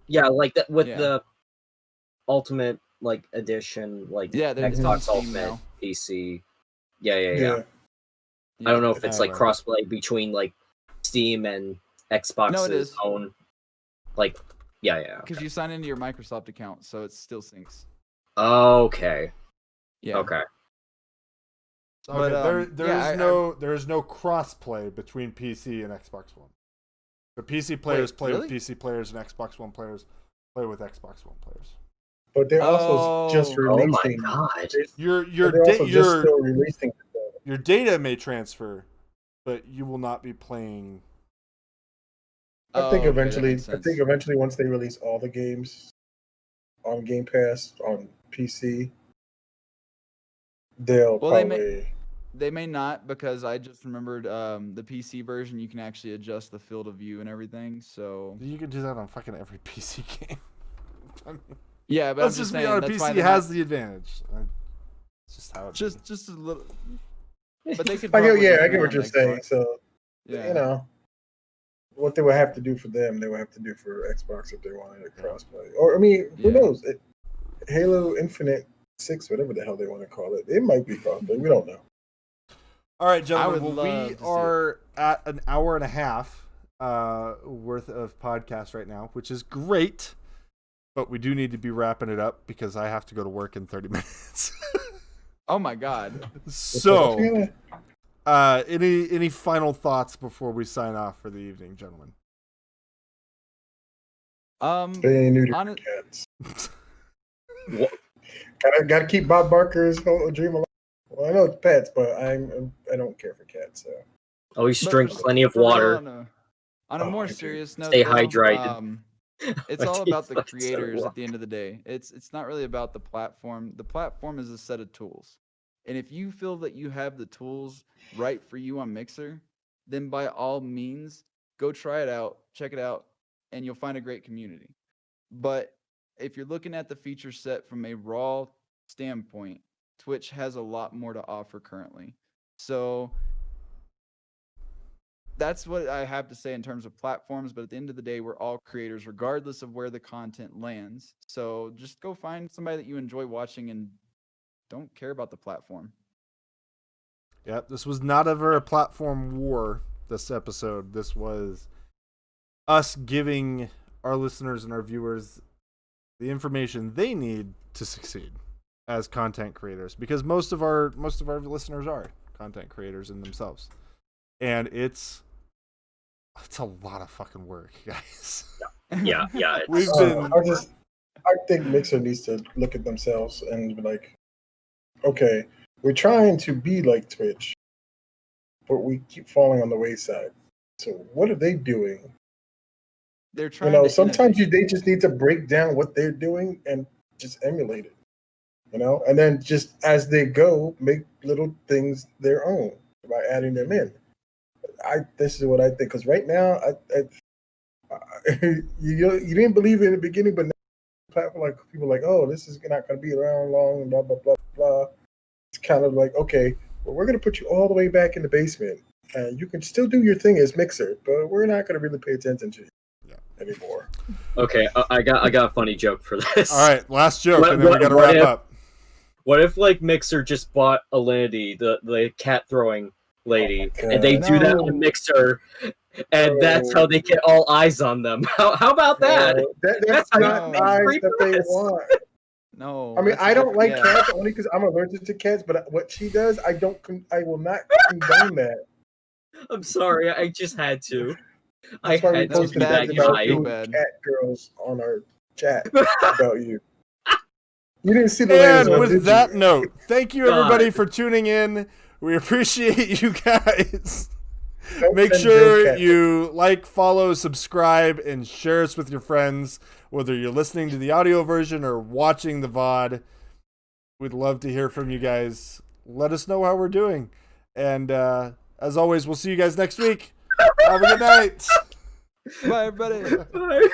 Yeah, like that with the Ultimate edition, Xbox Ultimate PC. Yeah. I don't know if it's crossplay between Steam and Xbox's own. Because you sign into your Microsoft account, so it still syncs. Okay. Yeah. Okay. But there is no crossplay between PC and Xbox One. The PC players play with PC players, and Xbox One players play with Xbox One players. But they're also just releasing. Oh my god! Your data may transfer, but you will not be playing. I think eventually once they release all the games on Game Pass on PC, they'll probably. They may not, because I just remembered the PC version, you can actually adjust the field of view and everything. So you can do that on fucking every PC game. Yeah, but let's just be honest. PC has the advantage. It's just how it's just a little. But they could. I get what you're saying. So what they would have to do for them, they would have to do for Xbox if they wanted a crossplay. Or who knows? Halo Infinite 6, whatever the hell they want to call it, it might be crossplay. We don't know. All right, gentlemen. We are at an hour and a half worth of podcast right now, which is great. But we do need to be wrapping it up because I have to go to work in 30 minutes. Oh my god. So, any final thoughts before we sign off for the evening, gentlemen? Stay new to cats. Gotta keep Bob Barker's whole dream alive. Well, I know it's pets, but I don't care for cats. So. Always drink plenty of water. On a more serious note, stay hydrated. It's all about the creators at the end of the day. It's not really about the platform. The platform is a set of tools. And if you feel that you have the tools right for you on Mixer, then by all means, go try it out, check it out, and you'll find a great community. But if you're looking at the feature set from a raw standpoint, Twitch has a lot more to offer currently. So that's what I have to say in terms of platforms. But at the end of the day, we're all creators, regardless of where the content lands. So just go find somebody that you enjoy watching and don't care about the platform. Yeah, this was not ever a platform war, this episode. This was us giving our listeners and our viewers the information they need to succeed as content creators, because most of our listeners are content creators in themselves. And it's a lot of fucking work, guys. Yeah. I think Mixer needs to look at themselves and be like, okay, we're trying to be like Twitch, but we keep falling on the wayside. So what are they doing? They're trying to sometimes they just need to break down what they're doing and just emulate it. And then just as they go, make little things their own by adding them in. This is what I think, because right now, you didn't believe it in the beginning, but now platform, like people are like, oh, this is not going to be around long, and blah blah blah blah. It's kind of like, okay, well, we're going to put you all the way back in the basement, and you can still do your thing as Mixer, but we're not going to really pay attention to you anymore. Okay, I got a funny joke for this. All right, last joke, and then we got to wrap up. What if like Mixer just bought Alinity, the cat throwing lady, and they do that on Mixer, and that's how they get all eyes on them? How about that? That's not eyes that they want. No, I mean, I don't like cats only because I'm allergic to cats. But what she does, I will not condone that. I'm sorry, I just had to. That's why we posted bad about cat girls on our chat about you. You didn't see the And with that note, thank you everybody for tuning in. We appreciate you guys. Make sure you like, follow, subscribe, and share us with your friends, whether you're listening to the audio version or watching the VOD. We'd love to hear from you guys. Let us know how we're doing. And as always, we'll see you guys next week. Have a good night. Bye, everybody. Bye.